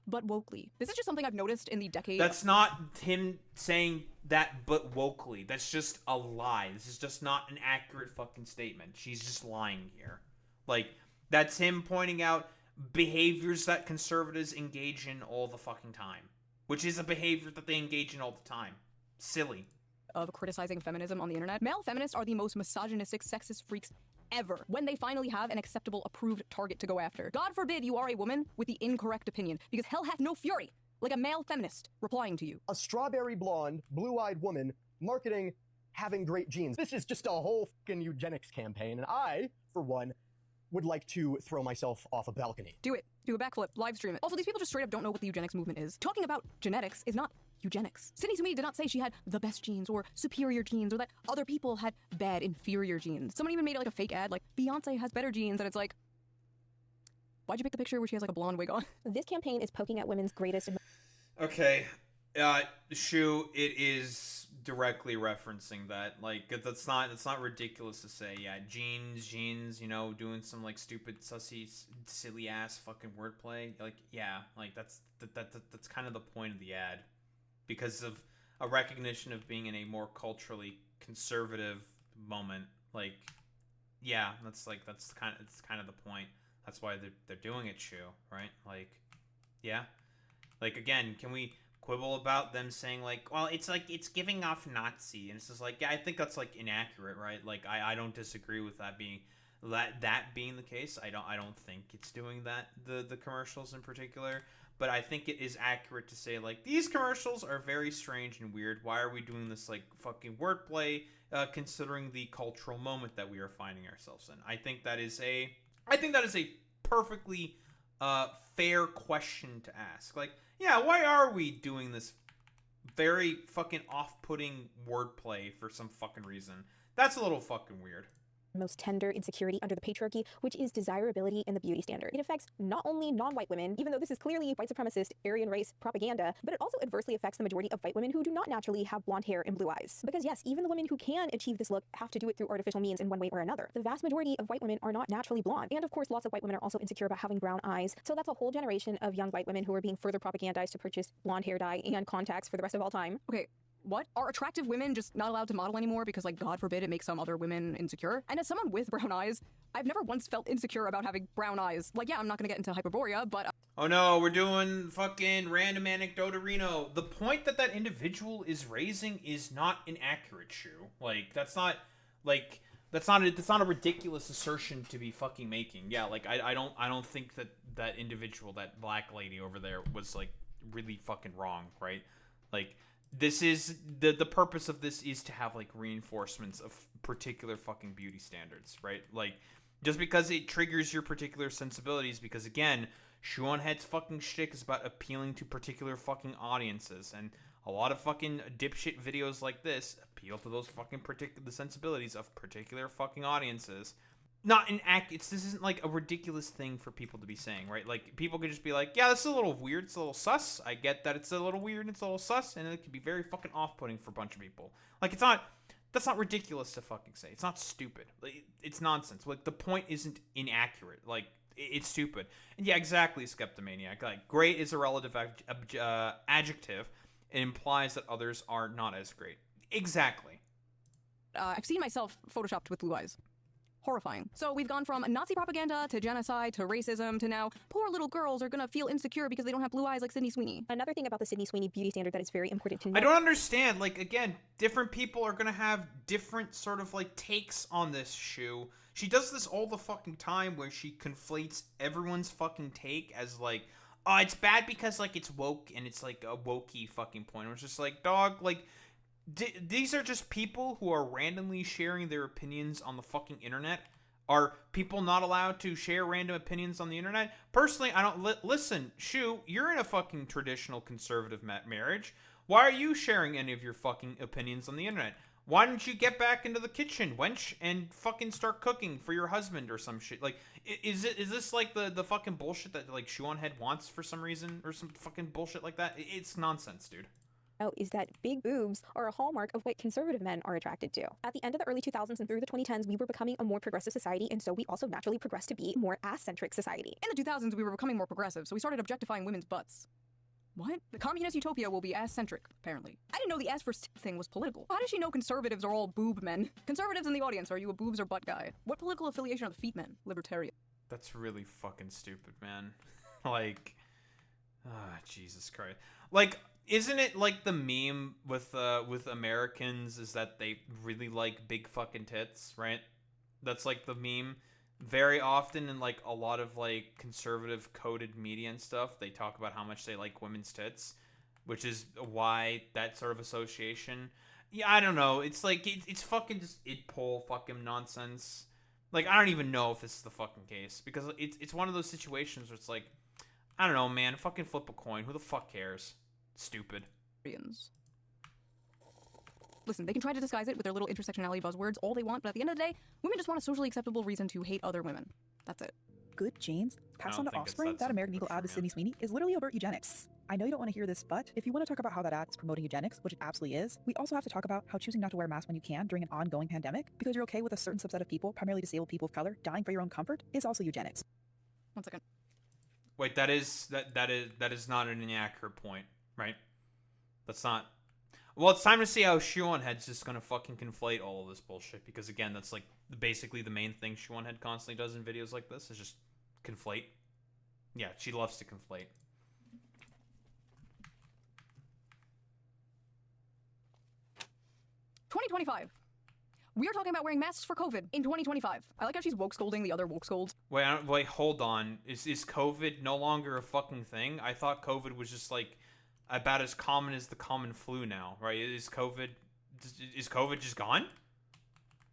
but wokely. This is just something I've noticed in the decade. That's not him saying that, but wokely. That's just a lie. This is just not an accurate fucking statement. She's just lying here. Like, that's him pointing out behaviors that conservatives engage in all the fucking time, which is a behavior that they engage in all the time. Silly. Of criticizing feminism on the internet. Male feminists are the most misogynistic, sexist freaks ever when they finally have an acceptable, approved target to go after. God forbid you are a woman with the incorrect opinion, because hell hath no fury like a male feminist replying to you. A strawberry blonde, blue-eyed woman marketing having great genes. This is just a whole fucking eugenics campaign, and I, for one, would like to throw myself off a balcony. Do it. Do a backflip. Live stream it. Also, these people just straight up don't know what the eugenics movement is. Talking about genetics is not eugenics. Sydney Sweeney did not say she had the best genes or superior genes or that other people had bad, inferior genes. Someone even made like a fake ad like, Beyonce has better genes, and it's like, why'd you pick the picture where she has like a blonde wig on? This campaign is poking at women's greatest... Okay. Shoe, it is directly referencing that. Like, that's not ridiculous to say. Yeah, genes, you know, doing some like stupid, sussy, silly ass fucking wordplay. Like, yeah, like that's kind of the point of the ad, because of a recognition of being in a more culturally conservative moment. Like, yeah, that's kind of the point. That's why they're doing it, Shoe, right? Like, yeah. Like, again, can we quibble about them saying, like, well, it's giving off Nazi, and it's just like, yeah, I think that's, like, inaccurate, right? Like, I don't disagree with that being the case. I don't think it's doing that, the commercials in particular, but I think it is accurate to say, like, these commercials are very strange and weird. Why are we doing this, like, fucking wordplay, considering the cultural moment that we are finding ourselves in? I think that is a perfectly fair question to ask. Like, yeah, why are we doing this very fucking off-putting wordplay for some fucking reason? That's a little fucking weird. Most tender insecurity under the patriarchy, which is desirability in the beauty standard. It affects not only non-white women, even though this is clearly white supremacist, Aryan race propaganda, but it also adversely affects the majority of white women who do not naturally have blonde hair and blue eyes. Because yes, even the women who can achieve this look have to do it through artificial means in one way or another. The vast majority of white women are not naturally blonde. And of course, lots of white women are also insecure about having brown eyes. So that's a whole generation of young white women who are being further propagandized to purchase blonde hair dye and contacts for the rest of all time. Okay. What? Are attractive women just not allowed to model anymore because, like, God forbid it makes some other women insecure? And as someone with brown eyes, I've never once felt insecure about having brown eyes. Like, yeah, I'm not gonna get into Hyperborea, but... Oh no, we're doing fucking random anecdotarino. The point that individual is raising is not inaccurate, Shoe. Like, that's not a ridiculous assertion to be fucking making. Yeah, like, I don't think that individual, that black lady over there, was, like, really fucking wrong, right? Like... This is the purpose of this is to have like reinforcements of particular fucking beauty standards, right? Like, just because it triggers your particular sensibilities, because again, ShoeOnHead's fucking shtick is about appealing to particular fucking audiences, and a lot of fucking dipshit videos like this appeal to those fucking the sensibilities of particular fucking audiences. Not an this isn't like a ridiculous thing for people to be saying, right? Like, people could just be like, yeah, this is a little weird, it's a little sus. I get that it's a little weird, it's a little sus, and it could be very fucking off-putting for a bunch of people. Like, that's not ridiculous to fucking say. It's not stupid. Like, it's nonsense. Like, the point isn't inaccurate. Like, it's stupid. And yeah, exactly, Skeptomaniac. Like, great is a relative adjective. It implies that others are not as great. Exactly. I've seen myself photoshopped with blue eyes. Horrifying. So we've gone from Nazi propaganda to genocide to racism to now poor little girls are gonna feel insecure because they don't have blue eyes like Sydney Sweeney. Another thing about the Sydney Sweeney beauty standard that is very important to note. I don't understand. Like, again, different people are gonna have different sort of like takes on this shoe. She does this all the fucking time where she conflates everyone's fucking take as like, oh, it's bad because like it's woke and it's like a wokey fucking point. It's just like, dog, like these are just people who are randomly sharing their opinions on the fucking internet. Are people not allowed to share random opinions on the internet? Personally, I don't listen. Shue, you're in a fucking traditional conservative marriage. Why are you sharing any of your fucking opinions on the internet? Why don't you get back into the kitchen, wench, and fucking start cooking for your husband or some shit? Like, is this like the fucking bullshit that like ShoeOnHead wants for some reason or some fucking bullshit like that? It's nonsense, dude. Is that big boobs are a hallmark of what conservative men are attracted to. At the end of the early 2000s and through the 2010s, we were becoming a more progressive society, and so we also naturally progressed to be a more ass-centric society. In the 2000s, we were becoming more progressive, so we started objectifying women's butts. What? The communist utopia will be ass-centric, apparently. I didn't know the ass first thing was political. How does she know conservatives are all boob men? Conservatives in the audience, are you a boobs or butt guy? What political affiliation are the feet men? Libertarian. That's really fucking stupid, man. Like, Jesus Christ. Like, isn't it like the meme with Americans is that they really like big fucking tits, right? That's like the meme. Very often in like a lot of like conservative coded media and stuff, they talk about how much they like women's tits, which is why that sort of association. Yeah, I don't know. It's like it's fucking just it pull fucking nonsense. Like, I don't even know if this is the fucking case because it's one of those situations where it's like, I don't know, man. Fucking flip a coin. Who the fuck cares? Stupid. Listen, they can try to disguise it with their little intersectionality buzzwords all they want, but at the end of the day, women just want a socially acceptable reason to hate other women. That's it. Good genes passed on to offspring. That American Eagle ad with Sydney Sweeney is literally overt eugenics. I know you don't want to hear this, but if you want to talk about how that ad is promoting eugenics, which it absolutely is, we also have to talk about how choosing not to wear a mask when you can during an ongoing pandemic because you're okay with a certain subset of people, primarily disabled people of color, dying for your own comfort is also eugenics. 1 second. Wait, that is not an inaccurate point, right? That's not. Well, it's time to see how ShoeOnHead's just gonna fucking conflate all of this bullshit because again, that's like basically the main thing ShoeOnHead constantly does in videos like this is just conflate. Yeah, she loves to conflate. "2025. We are talking about wearing masks for COVID in 2025. I like how she's woke scolding the other woke scolds. Wait, hold on. Is COVID no longer a fucking thing? I thought COVID was just like about as common as the common flu now, right? Is COVID just gone?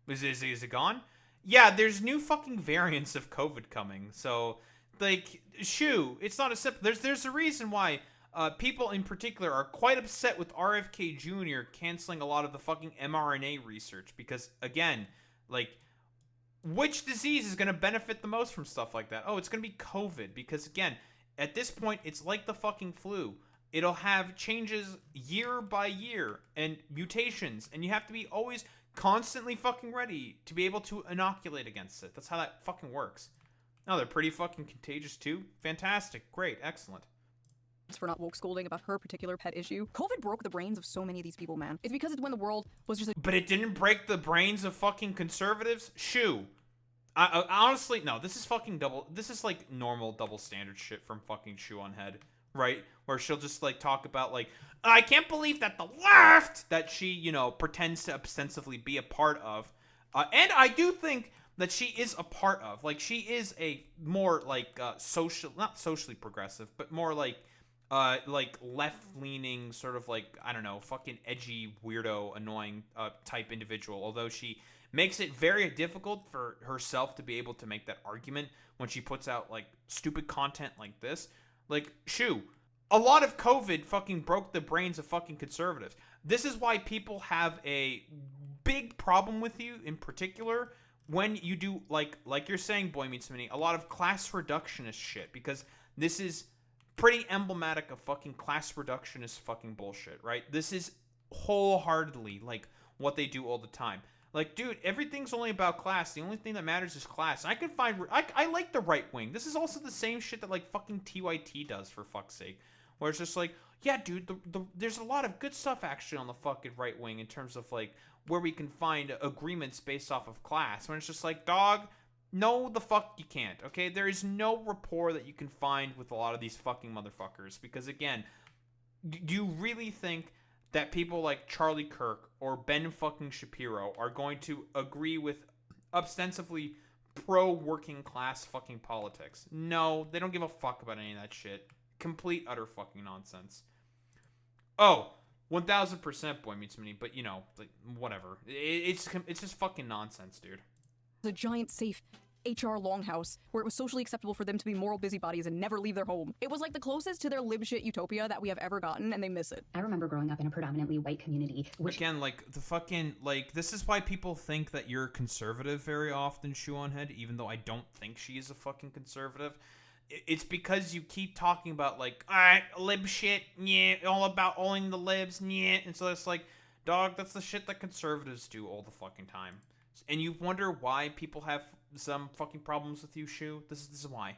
Is it gone? Yeah, there's new fucking variants of COVID coming. So, like, it's not a simple. There's a reason why people in particular are quite upset with RFK Jr. canceling a lot of the fucking mRNA research because, again, like, which disease is going to benefit the most from stuff like that? Oh, it's going to be COVID because, again, at this point, it's like the fucking flu. It'll have changes year by year and mutations, and you have to be always constantly fucking ready to be able to inoculate against it. That's how that fucking works. No, they're pretty fucking contagious too. Fantastic. Great. Excellent. For not woke scolding about her particular pet issue. COVID broke the brains of so many of these people, man. It's because it's when the world was just But it didn't break the brains of fucking conservatives? Shue. I honestly, no, this is fucking this is like normal double standard shit from fucking ShoeOnHead. Right? Where she'll just, like, talk about, like, I can't believe that the left that she, you know, pretends to ostensibly be a part of. And I do think that she is a part of. Like, she is a more, like, not socially progressive, but more, like left-leaning, sort of, like, I don't know, fucking edgy, weirdo, annoying type individual. Although she makes it very difficult for herself to be able to make that argument when she puts out, like, stupid content like this. Like, Shue, a lot of COVID fucking broke the brains of fucking conservatives. This is why people have a big problem with you in particular when you do, like you're saying, Boy Meets Mini, a lot of class reductionist shit. Because this is pretty emblematic of fucking class reductionist fucking bullshit, right? This is wholeheartedly, like, what they do all the time. Like, dude, everything's only about class. The only thing that matters is class. I can find... I like the right wing. This is also the same shit that, like, fucking TYT does, for fuck's sake. where it's just like, yeah, dude, there's a lot of good stuff actually on the fucking right wing in terms of like where we can find agreements based off of class. When it's just like, dog, no, the fuck you can't. Okay, there is no rapport that you can find with a lot of these fucking motherfuckers because again, do you really think that people like Charlie Kirk or Ben fucking Shapiro are going to agree with ostensibly pro-working class fucking politics? No, they don't give a fuck about any of that shit. Complete, utter fucking nonsense. Oh, 1000% Boy Meets Mini, but you know, like, whatever. It's just fucking nonsense, dude. A giant safe HR longhouse where it was socially acceptable for them to be moral busybodies and never leave their home. It was like the closest to their libshit utopia that we have ever gotten, and they miss it. I remember growing up in a predominantly white community, which... Again, like, the fucking, like, this is why people think that you're conservative very often, ShoeOnHead, even though I don't think she is a fucking conservative. It's because you keep talking about, like, alright, lib shit, yeah, all about owning the libs, yeah, and so it's like, dog, that's the shit that conservatives do all the fucking time. And you wonder why people have some fucking problems with you, Shoe? This is why.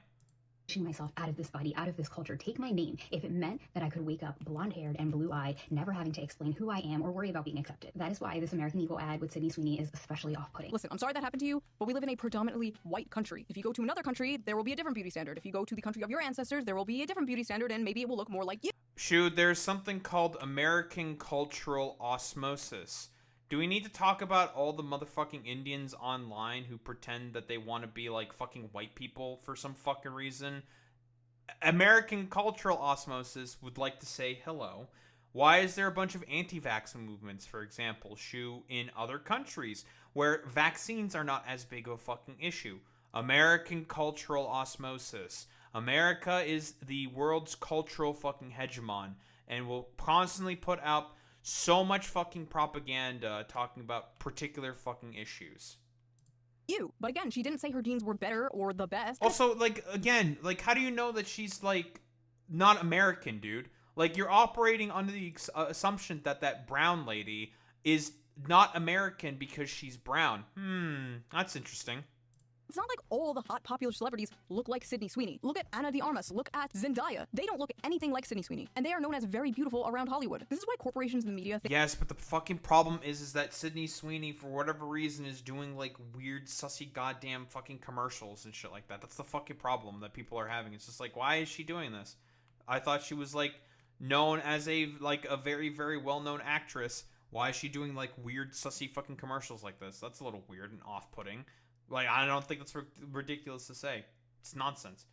Pushing myself out of this body, out of this culture, take my name. If it meant that I could wake up blonde-haired and blue-eyed, never having to explain who I am or worry about being accepted. That is why this American Eagle ad with Sydney Sweeney is especially off-putting. Listen, I'm sorry that happened to you, but we live in a predominantly white country. If you go to another country, there will be a different beauty standard. If you go to the country of your ancestors, there will be a different beauty standard, and maybe it will look more like you. Shoe, there's something called American cultural osmosis. Do we need to talk about all the motherfucking Indians online who pretend that they want to be like fucking white people for some fucking reason? American cultural osmosis would like to say hello. Why is there a bunch of anti-vax movements, for example, Shoe, in other countries where vaccines are not as big of a fucking issue? American cultural osmosis. America is the world's cultural fucking hegemon and will constantly put out so much fucking propaganda talking about particular fucking issues. But again, she didn't say her genes were better or the best. Also, like, again, like, how do you know that she's, like, not American, dude? Like, you're operating under the assumption that that brown lady is not American because she's brown. That's interesting. It's not like all the hot popular celebrities look like Sydney Sweeney. Look at Ana de Armas. Look at Zendaya. They don't look anything like Sydney Sweeney. And they are known as very beautiful around Hollywood. This is why corporations and the media think— Yes, but the fucking problem is that Sydney Sweeney, for whatever reason, is doing, like, weird, sussy, goddamn fucking commercials and shit like that. That's the fucking problem that people are having. It's just like, why is she doing this? I thought she was, like, known as a very, very well-known actress. Why is she doing, like, weird, sussy fucking commercials like this? That's a little weird and off-putting. Like, I don't think that's ridiculous to say. It's nonsense.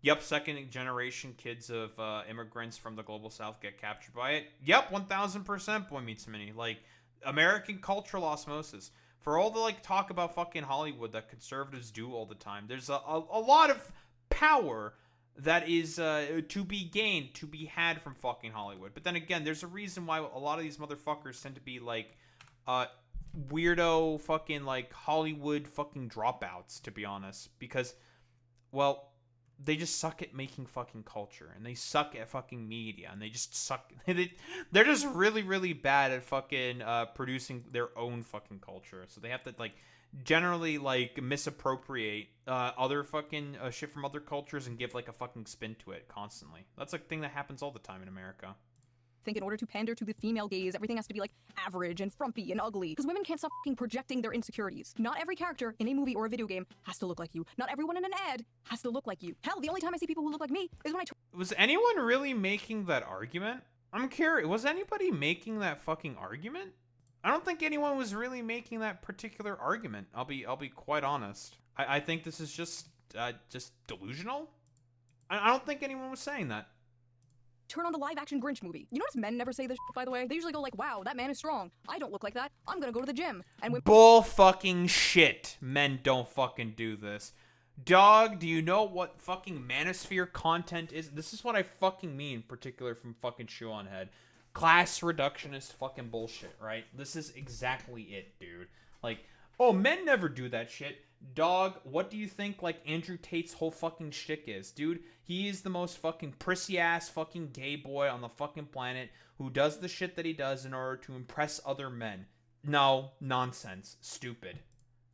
Yep, second generation kids of immigrants from the global south get captured by it. Yep, 1000% Boy Meets Mini. Like, American cultural osmosis. For all the, like, talk about fucking Hollywood that conservatives do all the time, there's a lot of power that is to be gained, to be had from fucking Hollywood. But then again, there's a reason why a lot of these motherfuckers tend to be, like, weirdo fucking, like, Hollywood fucking dropouts, to be honest, because, well, they just suck at making fucking culture, and they suck at fucking media, and they just suck. They're just really, really bad at fucking producing their own fucking culture, so they have to, like, generally, like, misappropriate other fucking shit from other cultures and give, like, a fucking spin to it constantly. That's a thing that happens all the time in America. Think in order to pander to the female gaze, everything has to be, like, average and frumpy and ugly. Because women can't stop fucking projecting their insecurities. Not every character in a movie or a video game has to look like you. Not everyone in an ad has to look like you. Hell, the only time I see people who look like me is when I— Was anyone really making that argument? I'm curious. Was anybody making that fucking argument? I don't think anyone was really making that particular argument. I'll be quite honest. I think this is just delusional. I don't think anyone was saying that. Turn on the live-action Grinch movie. You notice men never say this shit, by the way? They usually go like, wow, that man is strong. I don't look like that. I'm gonna go to the gym. And when— Bull fucking shit. Men don't fucking do this. Dog, do you know what fucking manosphere content is? This is what I fucking mean, in particular from fucking ShoeOnHead. Class reductionist fucking bullshit, right? This is exactly it, dude. Like, oh, men never do that shit. Dog, what do you think, like, Andrew Tate's whole fucking shtick is? Dude, he is the most fucking prissy-ass fucking gay boy on the fucking planet who does the shit that he does in order to impress other men. No, nonsense. Stupid.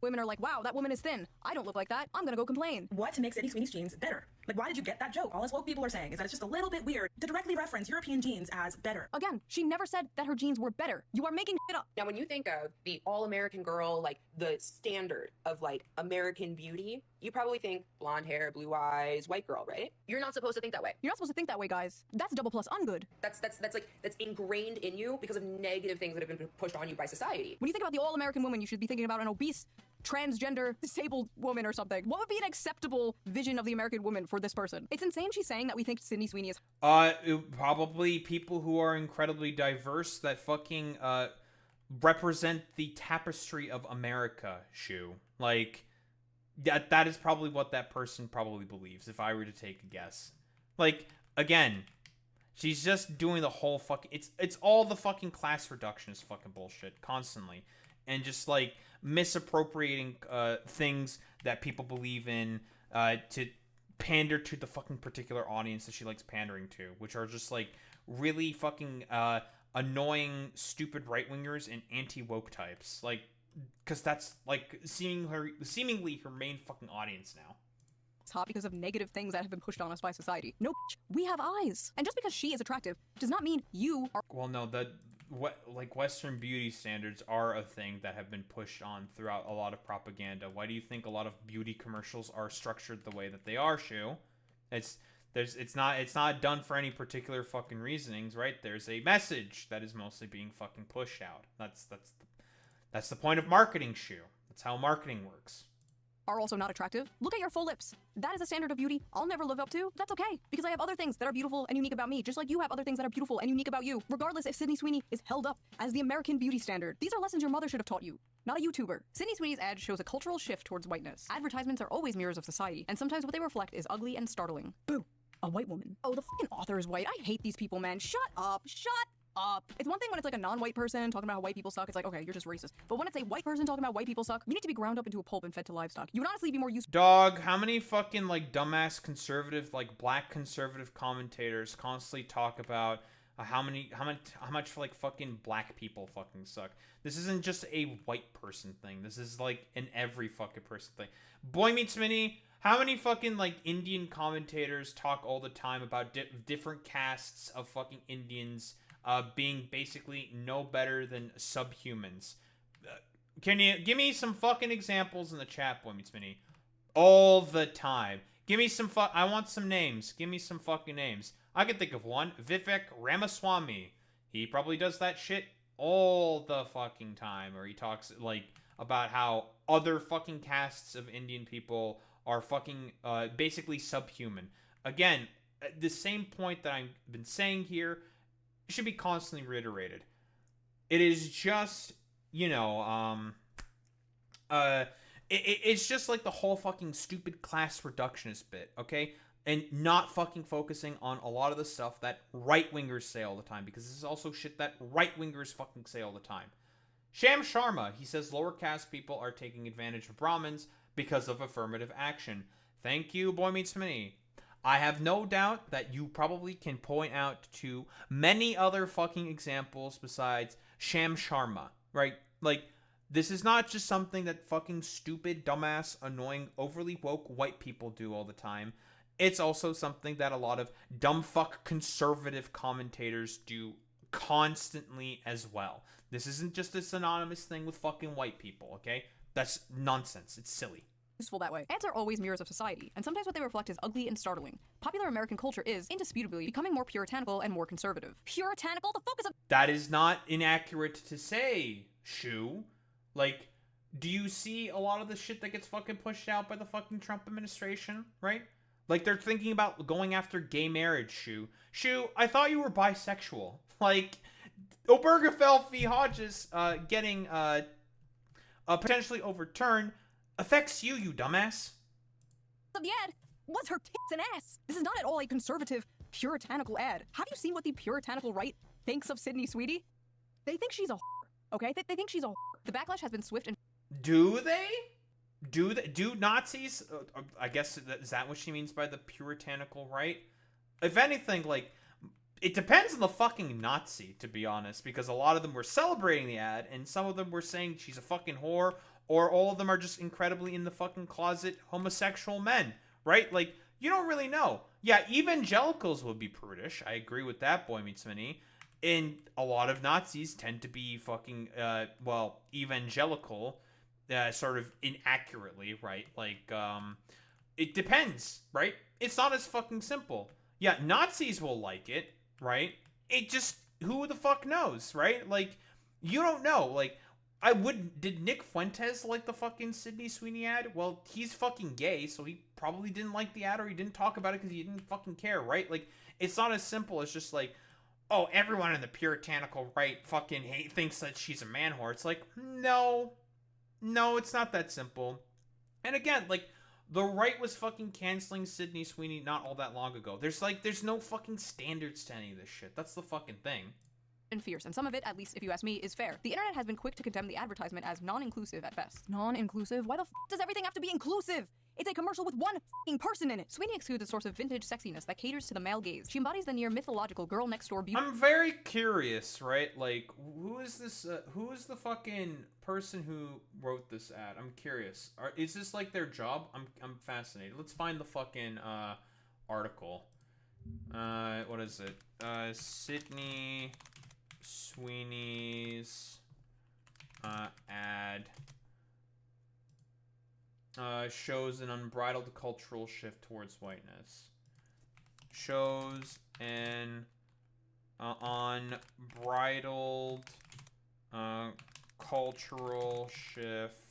Women are like, wow, that woman is thin. I don't look like that. I'm gonna go complain. What makes Sydney Sweeney's jeans better? Like, why did you get that joke? All us woke people are saying is that it's just a little bit weird to directly reference European genes as better. Again, she never said that her genes were better. You are making it up. Now, when you think of the all-American girl, like the standard of like American beauty, you probably think blonde hair, blue eyes, white girl, right? You're not supposed to think that way. You're not supposed to think that way, guys. That's double plus ungood. That's ingrained in you because of negative things that have been pushed on you by society. When you think about the all-American woman, you should be thinking about an obese, transgender, disabled woman or something. What would be an acceptable vision of the American woman for this person? It's insane she's saying that we think Sydney Sweeney is... Probably people who are incredibly diverse that fucking, represent the tapestry of America, Shoe. Like, that is probably what that person probably believes, if I were to take a guess. Like, again, she's just doing the whole fucking... It's all the fucking class reductionist fucking bullshit, constantly. And just, like, misappropriating, things that people believe in, to pander to the fucking particular audience that she likes pandering to, which are just, like, really fucking, annoying, stupid right-wingers and anti-woke types. Like, because that's, like, seemingly her main fucking audience now. It's hot because of negative things that have been pushed on us by society. No, we have eyes. And just because she is attractive does not mean you are... Well, no, like, Western beauty standards are a thing that have been pushed on throughout a lot of propaganda. Why do you think a lot of beauty commercials are structured the way that they are, Shoe? It's not done for any particular fucking reasonings, right? There's a message that is mostly being fucking pushed out. That's the point of marketing, Shoe. That's how marketing works. Are also not attractive. Look at your full lips. That is a standard of beauty I'll never live up to. That's okay, because I have other things that are beautiful and unique about me, just like you have other things that are beautiful and unique about you, regardless if Sydney Sweeney is held up as the American beauty standard. These are lessons your mother should have taught you, not a YouTuber. Sydney Sweeney's ad shows a cultural shift towards whiteness. Advertisements are always mirrors of society, and sometimes what they reflect is ugly and startling. Boo. A white woman. Oh, the fucking author is white. I hate these people, man. Shut up. Shut up. It's one thing when it's like a non-white person talking about how white people suck. It's like, okay, you're just racist. But when it's a white person talking about white people suck, you need to be ground up into a pulp and fed to livestock. You would honestly be more useful. Dog, how many fucking, like, dumbass conservative, like, black conservative commentators constantly talk about how much, like, fucking black people fucking suck? This isn't just a white person thing. This is, like, an every fucking person thing. Boy Meets Minnie, how many fucking, like, Indian commentators talk all the time about different castes of fucking Indians being basically no better than subhumans? Can you give me some fucking examples in the chat, Boy Meets Minnie? All the time. Give me some I want some names. Give me some fucking names. I can think of one. Vivek Ramaswamy. He probably does that shit all the fucking time, or he talks, like, about how other fucking castes of Indian people are fucking basically subhuman. Again, the same point that I've been saying here should be constantly reiterated. It is just, you know, it's just like the whole fucking stupid class reductionist bit, okay? And not fucking focusing on a lot of the stuff that right-wingers say all the time, because this is also shit that right-wingers fucking say all the time. Sham Sharma, he says lower caste people are taking advantage of Brahmins because of affirmative action. Thank you, Boy Meets Minnie. I have no doubt that you probably can point out to many other fucking examples besides Sham Sharma, right? Like, this is not just something that fucking stupid, dumbass, annoying, overly woke white people do all the time. It's also something that a lot of dumb fuck conservative commentators do constantly as well. This isn't just a synonymous thing with fucking white people, okay? That's nonsense. It's silly. Useful that way. Ads are always mirrors of society, and sometimes what they reflect is ugly and startling. Popular American culture is, indisputably, becoming more puritanical and more conservative. Puritanical? The focus of— That is not inaccurate to say, Shoe. Like, do you see a lot of the shit that gets fucking pushed out by the fucking Trump administration, right? Like, they're thinking about going after gay marriage, Shoe. Shoe, I thought you were bisexual. Like, Obergefell v. Hodges getting potentially overturned affects you, you dumbass. Of the ad was her tits and ass. This is not at all a conservative, puritanical ad. Have you seen what the puritanical right thinks of Sydney Sweeney? They think she's a whore, okay? They think she's a whore. The backlash has been swift and— Do they? Do Nazis? I guess, is that what she means by the puritanical right? If anything, like, it depends on the fucking Nazi, to be honest, because a lot of them were celebrating the ad, and some of them were saying she's a fucking whore, or all of them are just incredibly in the fucking closet homosexual men, right? Like, You don't really know. Yeah, evangelicals would be prudish. I agree with that, Boy Meets Mini. And a lot of Nazis tend to be fucking, evangelical, sort of inaccurately, right? Like, it depends, right? It's not as fucking simple. Yeah, Nazis will like it, right? It just, who the fuck knows, right? Like, you don't know. Like, did Nick Fuentes like the fucking Sydney Sweeney ad? Well, he's fucking gay, so he probably didn't like the ad, or he didn't talk about it because he didn't fucking care, right? Like, it's not as simple as just like, oh, everyone in the puritanical right fucking thinks that she's a man whore. It's like, no, it's not that simple. And again, like, the right was fucking canceling Sydney Sweeney not all that long ago. There's no fucking standards to any of this shit. That's the fucking thing. And fierce, and some of it, at least if you ask me, is fair. The internet has been quick to condemn the advertisement as non-inclusive at best. Non-inclusive? Why the f does everything have to be inclusive? It's a commercial with one f***ing person in it. Sweeney exudes a source of vintage sexiness that caters to the male gaze. She embodies the near mythological girl next door beauty. I'm very curious, right? Like, who is this? Who is the fucking person who wrote this ad? I'm curious. Is this like their job? I'm fascinated. Let's find the fucking article. What is it? Sydney Sweeney's ad shows an unbridled cultural shift towards whiteness. Shows an unbridled cultural shift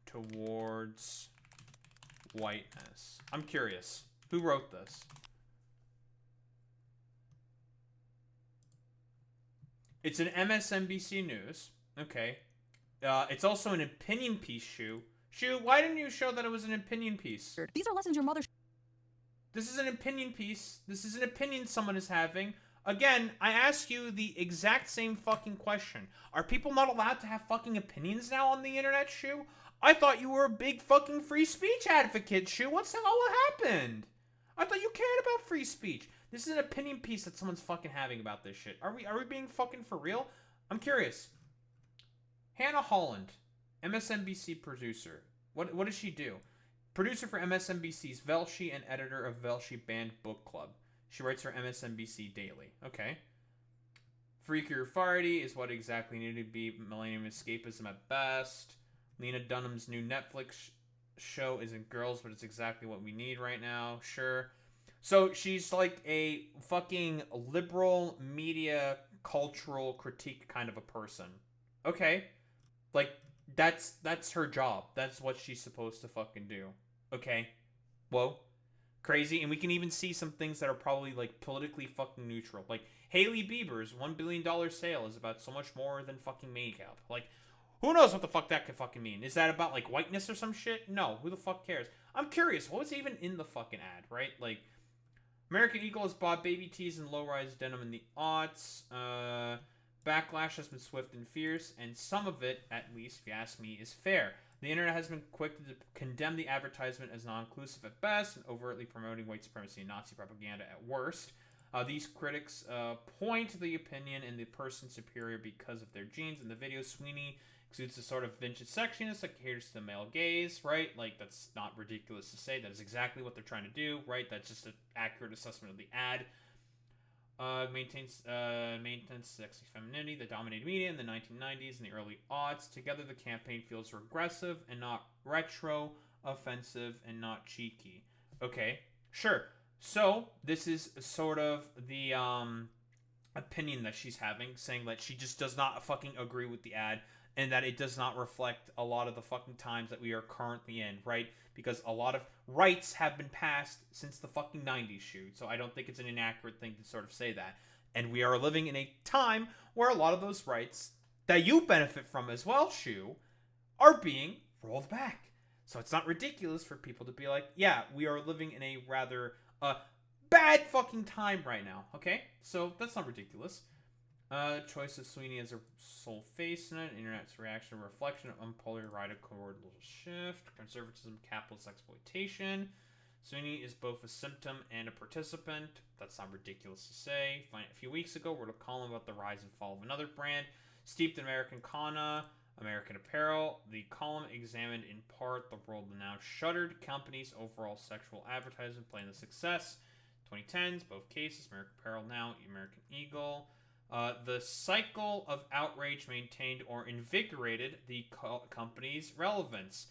towards whiteness. I'm curious. Who wrote this? It's an MSNBC News. Okay. It's also an opinion piece, Shoe. Shoe, why didn't you show that it was an opinion piece? These are lessons your mother... This is an opinion piece. This is an opinion someone is having. Again, I ask you the exact same fucking question. Are people not allowed to have fucking opinions now on the internet, Shoe? I thought you were a big fucking free speech advocate, Shoe. What happened? I thought you cared about free speech. This is an opinion piece that someone's fucking having about this shit. Are we being fucking for real? I'm curious. Hannah Holland, MSNBC producer. What does she do? Producer for MSNBC's Velshi and editor of Velshi Banned Book Club. She writes for MSNBC Daily. Okay. Freaky or Farty is what exactly needed to be millennium escapism at best. Lena Dunham's new Netflix show isn't girls, but it's exactly what we need right now. Sure. So she's like a fucking liberal media cultural critique kind of a person. Okay. Like, that's her job. That's what she's supposed to fucking do. Okay. Whoa. Crazy. And we can even see some things that are probably like politically fucking neutral. Like Hailey Bieber's $1 billion sale is about so much more than fucking makeup. Like, who knows what the fuck that could fucking mean? Is that about like whiteness or some shit? No. Who the fuck cares? I'm curious. What was even in the fucking ad, right? Like, American Eagle has bought baby tees and low-rise denim in the aughts. Backlash has been swift and fierce, and some of it, at least if you ask me, is fair. The internet has been quick to condemn the advertisement as non-inclusive at best and overtly promoting white supremacy and Nazi propaganda at worst. These critics point to the opinion and the person superior because of their genes. In the video, Sweeney exudes a sort of vintage sexiness that caters to the male gaze, right? Like, that's not ridiculous to say. That is exactly what they're trying to do, right? That's just an accurate assessment of the ad. Maintains sexy femininity that dominated media in the 1990s and the early aughts. Together, the campaign feels regressive and not retro, offensive and not cheeky. Okay, sure. So, this is sort of the opinion that she's having, saying that she just does not fucking agree with the ad and that it does not reflect a lot of the fucking times that we are currently in, right? Because a lot of rights have been passed since the fucking 90s, shoot. So I don't think it's an inaccurate thing to sort of say that. And we are living in a time where a lot of those rights that you benefit from as well, Shoe, are being rolled back. So it's not ridiculous for people to be like, yeah, we are living in a rather bad fucking time right now, okay? So that's not ridiculous. Choice of Sweeney as a sole face in it. Internet's reaction, reflection of unpolar radical shift, conservatism, capitalist exploitation. Sweeney is both a symptom and a participant. That's not ridiculous to say. A few weeks ago, we wrote a column about the rise and fall of another brand, steeped in American Kana, American Apparel. The column examined in part the role the now shuttered company's overall sexual advertising playing the success. 2010s, both cases, American Apparel now, American Eagle. The cycle of outrage maintained or invigorated the company's relevance.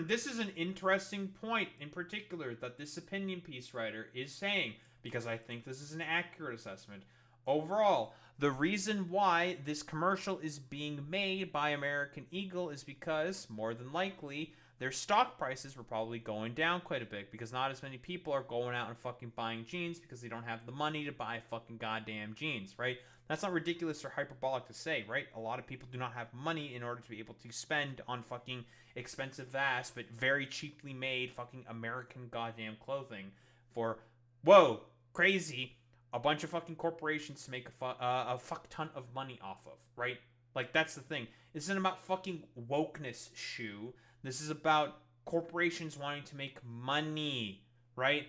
This is an interesting point in particular that this opinion piece writer is saying, because I think this is an accurate assessment. Overall, the reason why this commercial is being made by American Eagle is because, more than likely, their stock prices were probably going down quite a bit because not as many people are going out and fucking buying jeans because they don't have the money to buy fucking goddamn jeans, right? That's not ridiculous or hyperbolic to say, right? A lot of people do not have money in order to be able to spend on fucking expensive, vast, but very cheaply made fucking American goddamn clothing for, whoa, crazy, a bunch of fucking corporations to make a fuck ton of money off of, right? Like, that's the thing. This isn't about fucking wokeness, Shoe. This is about corporations wanting to make money, right?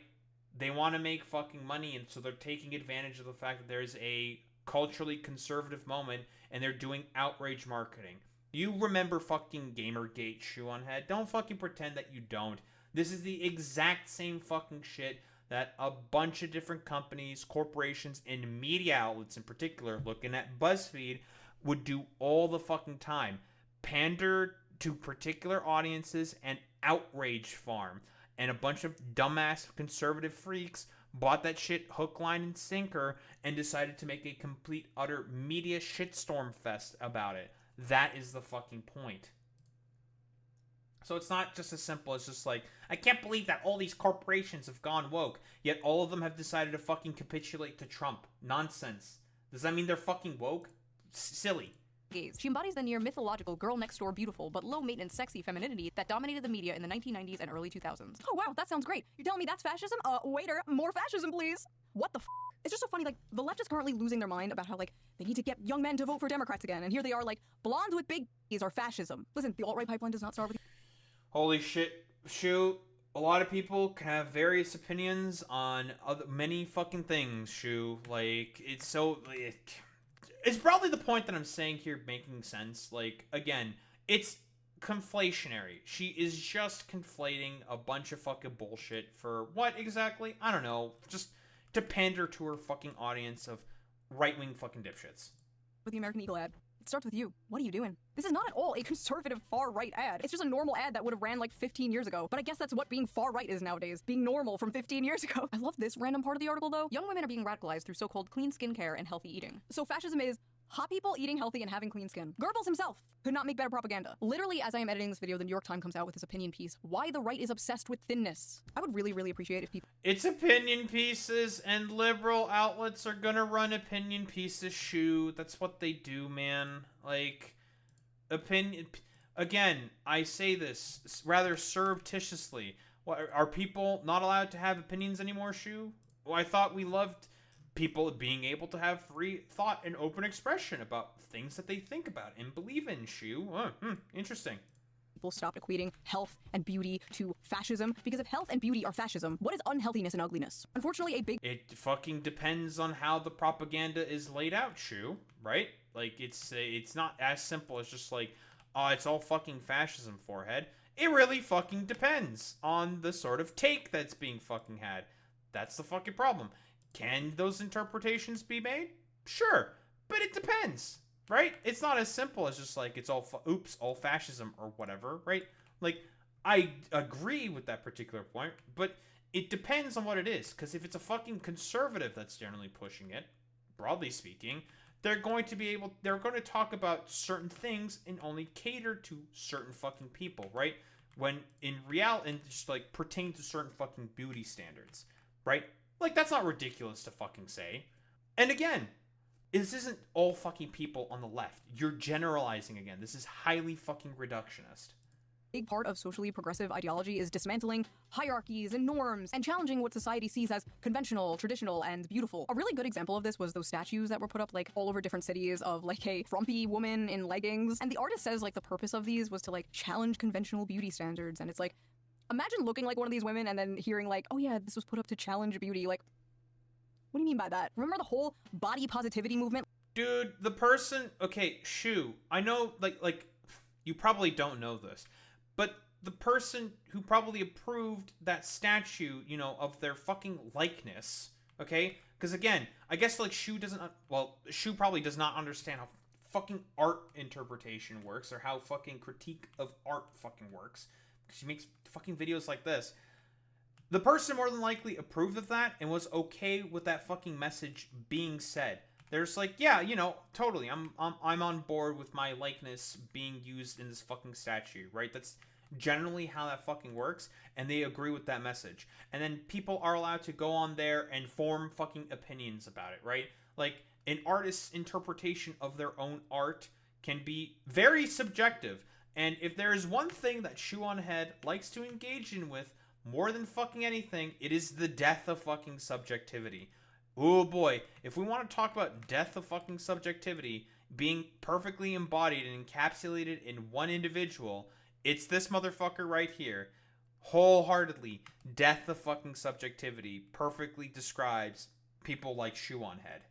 They want to make fucking money, and so they're taking advantage of the fact that there's a culturally conservative moment, and they're doing outrage marketing. You remember fucking Gamergate, ShoeOnHead? Don't fucking pretend that you don't. This is the exact same fucking shit that a bunch of different companies, corporations, and media outlets in particular, looking at BuzzFeed, would do all the fucking time. Pander to particular audiences and outrage farm. And a bunch of dumbass conservative freaks bought that shit hook, line, and sinker and decided to make a complete, utter media shitstorm fest about it. That is the fucking point. So it's not just as simple as just like, I can't believe that all these corporations have gone woke, yet all of them have decided to fucking capitulate to Trump. Nonsense. Does that mean they're fucking woke? Silly. She embodies the near mythological girl next door beautiful but low maintenance sexy femininity that dominated the media in the 1990s and early 2000s. Oh wow, that sounds great. You're telling me that's fascism? Waiter, more fascism please. What the f? It's just so funny, like, the left is currently losing their mind about how, like, they need to get young men to vote for Democrats again, and here they are, like, blondes with big are fascism. Listen, the alt-right pipeline does not start with... Holy shit, Shoe. A lot of people can have various opinions on many fucking things, Shoe. Like, it's so... It's probably the point that I'm saying here making sense. Like, again, it's conflationary. She is just conflating a bunch of fucking bullshit for what exactly? I don't know. Just to pander to her fucking audience of right-wing fucking dipshits. With the American Eagle ad. It starts with you. What are you doing? This is not at all a conservative far-right ad. It's just a normal ad that would have ran like 15 years ago. But I guess that's what being far-right is nowadays. Being normal from 15 years ago. I love this random part of the article though. Young women are being radicalized through so-called clean skincare and healthy eating. So fascism is hot people eating healthy and having clean skin. Goebbels himself could not make better propaganda. Literally, as I am editing this video, the New York Times comes out with this opinion piece. Why the right is obsessed with thinness. I would really, really appreciate if people... It's opinion pieces, and liberal outlets are gonna run opinion pieces, Shoe. That's what they do, man. Like, opinion... Again, I say this rather surreptitiously. What, are people not allowed to have opinions anymore, Shoe? Well, I thought we loved people being able to have free thought and open expression about things that they think about and believe in, Shoe. Interesting. People stop equating health and beauty to fascism, because if health and beauty are fascism, what is unhealthiness and ugliness? Unfortunately, a big... It fucking depends on how the propaganda is laid out, Shoe, right? Like, it's not as simple as just like, oh, it's all fucking fascism, forehead. It really fucking depends on the sort of take that's being fucking had. That's the fucking problem. Can those interpretations be made? Sure, but it depends, right? It's not as simple as just like it's all all fascism or whatever, right? Like, I agree with that particular point, but it depends on what it is, because if it's a fucking conservative that's generally pushing it, broadly speaking, they're going to talk about certain things and only cater to certain fucking people, right? When in reality, and just like pertain to certain fucking beauty standards, right? Like, that's not ridiculous to fucking say. And again, this isn't all fucking people on the left. You're generalizing again. This is highly fucking reductionist. Big part of socially progressive ideology is dismantling hierarchies and norms and challenging what society sees as conventional, traditional, and beautiful. A really good example of this was those statues that were put up like all over different cities of like a frumpy woman in leggings. And the artist says like the purpose of these was to like challenge conventional beauty standards. And it's like, imagine looking like one of these women and then hearing like, oh yeah, this was put up to challenge beauty. Like, what do you mean by that? Remember the whole body positivity movement? Dude, the person... Okay, Shoe. I know, like... You probably don't know this, but the person who probably approved that statue, you know, of their fucking likeness, okay? Because again, I guess like Shue probably does not understand how fucking art interpretation works or how fucking critique of art fucking works. Because she makes fucking videos like this. The person more than likely approved of that and was okay with that fucking message being said. They're just like, yeah, you know, totally. I'm on board with my likeness being used in this fucking statue, right? That's generally how that fucking works, and they agree with that message. And then people are allowed to go on there and form fucking opinions about it, right? Like, an artist's interpretation of their own art can be very subjective. And if there is one thing that ShoeOnHead likes to engage in with more than fucking anything, it is the death of fucking subjectivity. Oh boy, if we want to talk about death of fucking subjectivity being perfectly embodied and encapsulated in one individual, it's this motherfucker right here. Wholeheartedly, death of fucking subjectivity perfectly describes people like ShoeOnHead.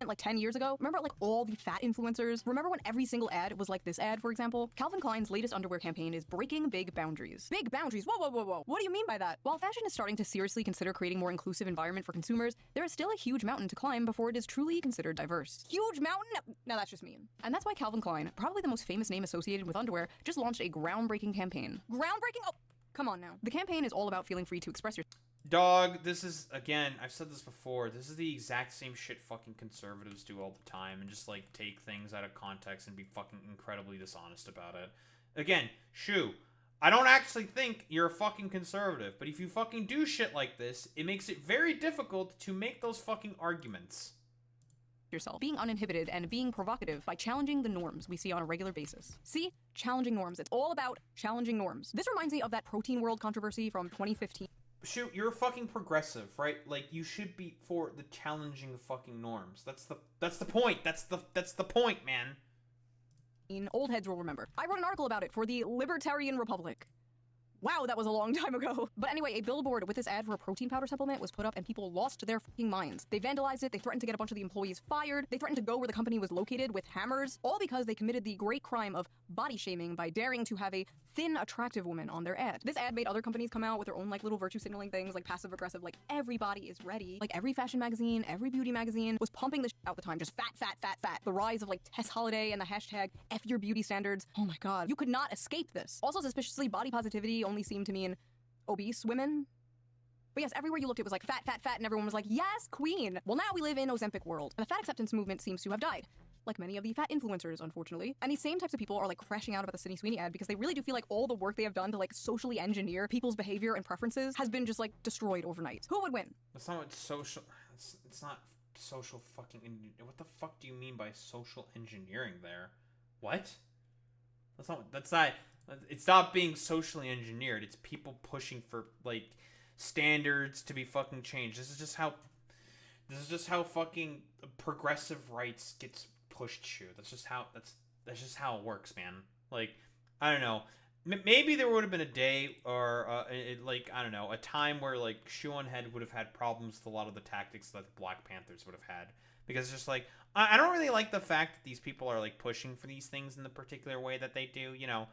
Like 10 years ago, remember like all the fat influencers? Remember when every single ad was like this ad, for example? Calvin Klein's latest underwear campaign is breaking big boundaries. Big boundaries? Whoa, whoa, whoa, whoa. What do you mean by that? While fashion is starting to seriously consider creating more inclusive environment for consumers, there is still a huge mountain to climb before it is truly considered diverse. Huge mountain? No, that's just mean. And that's why Calvin Klein, probably the most famous name associated with underwear, just launched a groundbreaking campaign. Groundbreaking? Oh, come on now. The campaign is all about feeling free to express yourself. Dog, this is, again, I've said this before, this is the exact same shit fucking conservatives do all the time and just, like, take things out of context and be fucking incredibly dishonest about it. Again, Shue, I don't actually think you're a fucking conservative, but if you fucking do shit like this, it makes it very difficult to make those fucking arguments. Yourself, being uninhibited and being provocative by challenging the norms we see on a regular basis. See? Challenging norms. It's all about challenging norms. This reminds me of that protein world controversy from 2015. Shoot, you're fucking progressive, right? Like, you should be for the challenging fucking norms. That's the point. That's the point, man. Old heads will remember. I wrote an article about it for the Libertarian Republic. Wow, that was a long time ago. But anyway, a billboard with this ad for a protein powder supplement was put up and people lost their fucking minds. They vandalized it, they threatened to get a bunch of the employees fired, they threatened to go where the company was located with hammers, all because they committed the great crime of body shaming by daring to have a thin, attractive woman on their ad. This ad made other companies come out with their own like little virtue signaling things, like passive aggressive, like everybody is ready. Like every fashion magazine, every beauty magazine was pumping this out the time, just fat, fat, fat, fat. The rise of like Tess Holiday and the hashtag F your beauty standards. Oh my god, you could not escape this. Also suspiciously, body positivity only seemed to mean obese women. But yes, everywhere you looked, it was like fat, fat, fat, and everyone was like, yes, queen! Well, now we live in Ozempic world, and the fat acceptance movement seems to have died. Like many of the fat influencers, unfortunately. And these same types of people are like crashing out about the Sydney Sweeney ad because they really do feel like all the work they have done to like socially engineer people's behavior and preferences has been just like destroyed overnight. Who would win? That's not what social... It's not social fucking... What the fuck do you mean by social engineering there? What? That's not... It's not being socially engineered. It's people pushing for, like, standards to be fucking changed. This is just how fucking progressive rights gets pushed, Shue. That's just how it works, man. Like, I don't know. Maybe there would have been a day or, like, I don't know, a time where, like, ShoeOnHead would have had problems with a lot of the tactics that the Black Panthers would have had. Because it's just, like, I don't really like the fact that these people are, like, pushing for these things in the particular way that they do, you know.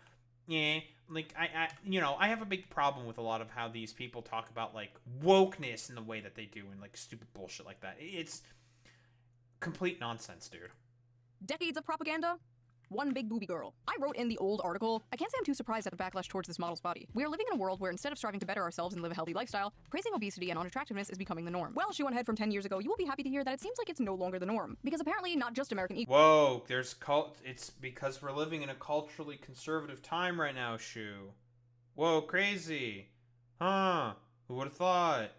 Yeah, like, I have a big problem with a lot of how these people talk about, like, wokeness in the way that they do and, like, stupid bullshit like that. It's complete nonsense, dude. Decades of propaganda? One big booby girl. I wrote in the old article, I can't say I'm too surprised at the backlash towards this model's body. We are living in a world where instead of striving to better ourselves and live a healthy lifestyle, praising obesity and unattractiveness is becoming the norm. Well, ShoeOnHead from 10 years ago, you will be happy to hear that it seems like it's no longer the norm. Because apparently not just American Whoa, it's because we're living in a culturally conservative time right now, Shue. Whoa, crazy. Huh. Who would have thought?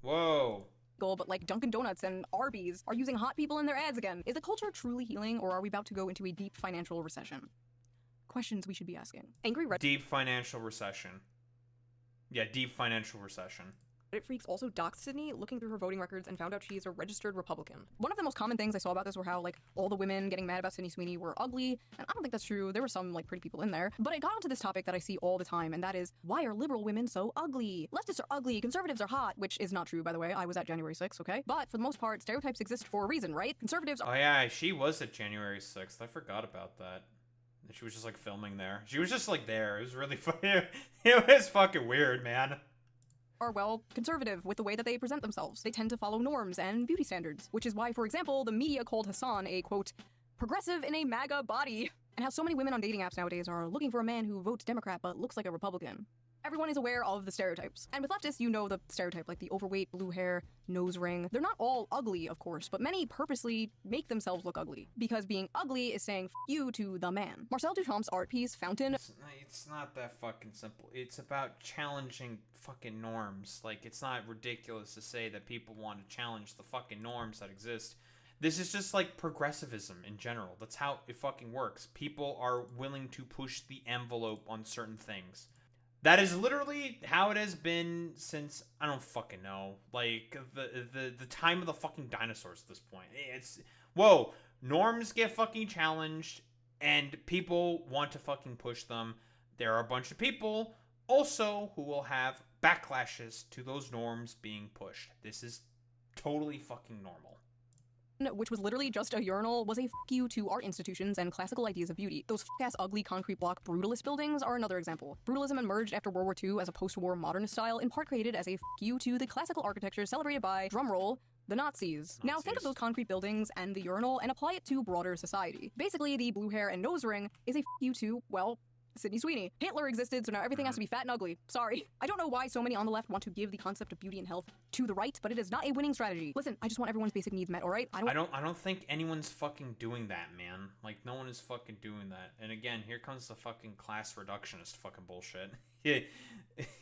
Whoa. But like Dunkin' Donuts and Arby's are using hot people in their ads again. Is the culture truly healing, or are we about to go into a deep financial recession? Questions we should be asking. Angry Reddit Deep financial recession. Yeah, deep financial recession. freaks also doxed Sydney, looking through her voting records and found out she's a registered Republican. One of the most common things I saw about this were how, like, all the women getting mad about Sydney Sweeney were ugly, and I don't think that's true. There were some, like, pretty people in there. But it got onto this topic that I see all the time, and that is, why are liberal women so ugly? Leftists are ugly, conservatives are hot, which is not true, by the way. I was at January 6th, okay? But for the most part, stereotypes exist for a reason, right? Conservatives are— Oh yeah, she was at January 6th. I forgot about that. She was just like filming there. She was just like there. It was really funny. It was fucking weird, man. Are, well, conservative with the way that they present themselves. They tend to follow norms and beauty standards, which is why, for example, the media called Hassan a, quote, progressive in a MAGA body, and how so many women on dating apps nowadays are looking for a man who votes Democrat but looks like a Republican. Everyone is aware of the stereotypes. And with leftists, you know the stereotype, like the overweight, blue hair, nose ring. They're not all ugly, of course, but many purposely make themselves look ugly, because being ugly is saying F you to the man. Marcel Duchamp's art piece, Fountain... It's not that fucking simple. It's about challenging fucking norms. Like, it's not ridiculous to say that people want to challenge the fucking norms that exist. This is just like progressivism in general. That's how it fucking works. People are willing to push the envelope on certain things. That is literally how it has been since, I don't fucking know, like, the time of the fucking dinosaurs at this point. It's, whoa, norms get fucking challenged, and people want to fucking push them. There are a bunch of people, also, who will have backlashes to those norms being pushed. This is totally fucking normal. Which was literally just a urinal, was a F you to art institutions and classical ideas of beauty. Those f***ass ugly concrete block brutalist buildings are another example. Brutalism emerged after World War II as a post-war modernist style, in part created as a F you to the classical architecture celebrated by, drumroll, the Nazis. Now think of those concrete buildings and the urinal and apply it to broader society. Basically, the blue hair and nose ring is a F you to, well, Sydney Sweeney. Hitler existed, so now everything has to be fat and ugly. Sorry. I don't know why so many on the left want to give the concept of beauty and health to the right, but it is not a winning strategy. Listen, I just want everyone's basic needs met, alright? I don't think anyone's fucking doing that, man. Like, no one is fucking doing that. And again, here comes the fucking class reductionist fucking bullshit.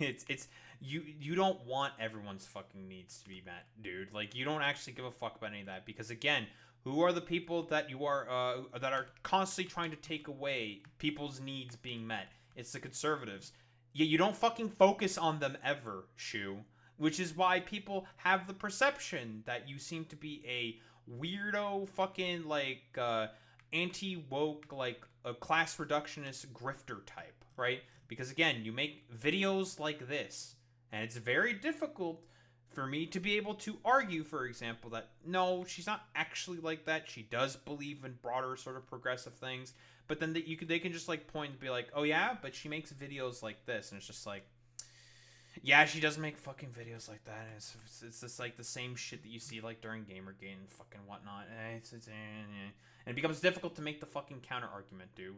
It's you don't want everyone's fucking needs to be met, dude. Like, you don't actually give a fuck about any of that, because again, who are the people that you are that are constantly trying to take away people's needs being met? It's the conservatives. Yeah, you don't fucking focus on them ever, Shoe. Which is why people have the perception that you seem to be a weirdo fucking, like, anti-woke, like, a class reductionist grifter type, right? Because again, you make videos like this, and it's very difficult for me to be able to argue, for example, that no, she's not actually like that. She does believe in broader sort of progressive things, but then they can just like point and be like, oh yeah, but she makes videos like this, and it's just like, yeah, she does make fucking videos like that. And it's just like the same shit that you see like during Gamergate and fucking whatnot. And it becomes difficult to make the fucking counter argument, dude.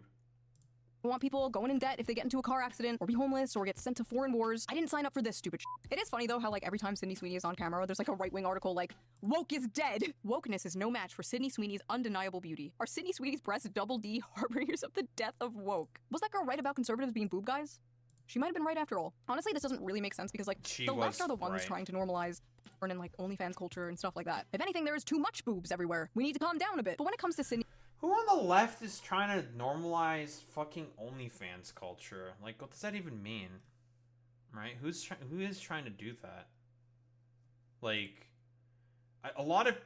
I want people going in debt if they get into a car accident, or be homeless, or get sent to foreign wars. I didn't sign up for this stupid shit. It is funny though how like every time Sydney Sweeney is on camera, there's like a right-wing article like, woke is dead. Wokeness is no match for Sydney Sweeney's undeniable beauty. Are Sydney Sweeney's breasts double D harbingers of the death of woke? Was that girl right about conservatives being boob guys? She might have been right after all. Honestly, this doesn't really make sense because like the left are the ones trying to normalize porn and like OnlyFans culture and stuff like that. If anything, there is too much boobs everywhere. We need to calm down a bit. But when it comes to Sydney, who on the left is trying to normalize fucking OnlyFans culture? Like, what does that even mean? Right? Who is trying to do that? Like, a lot of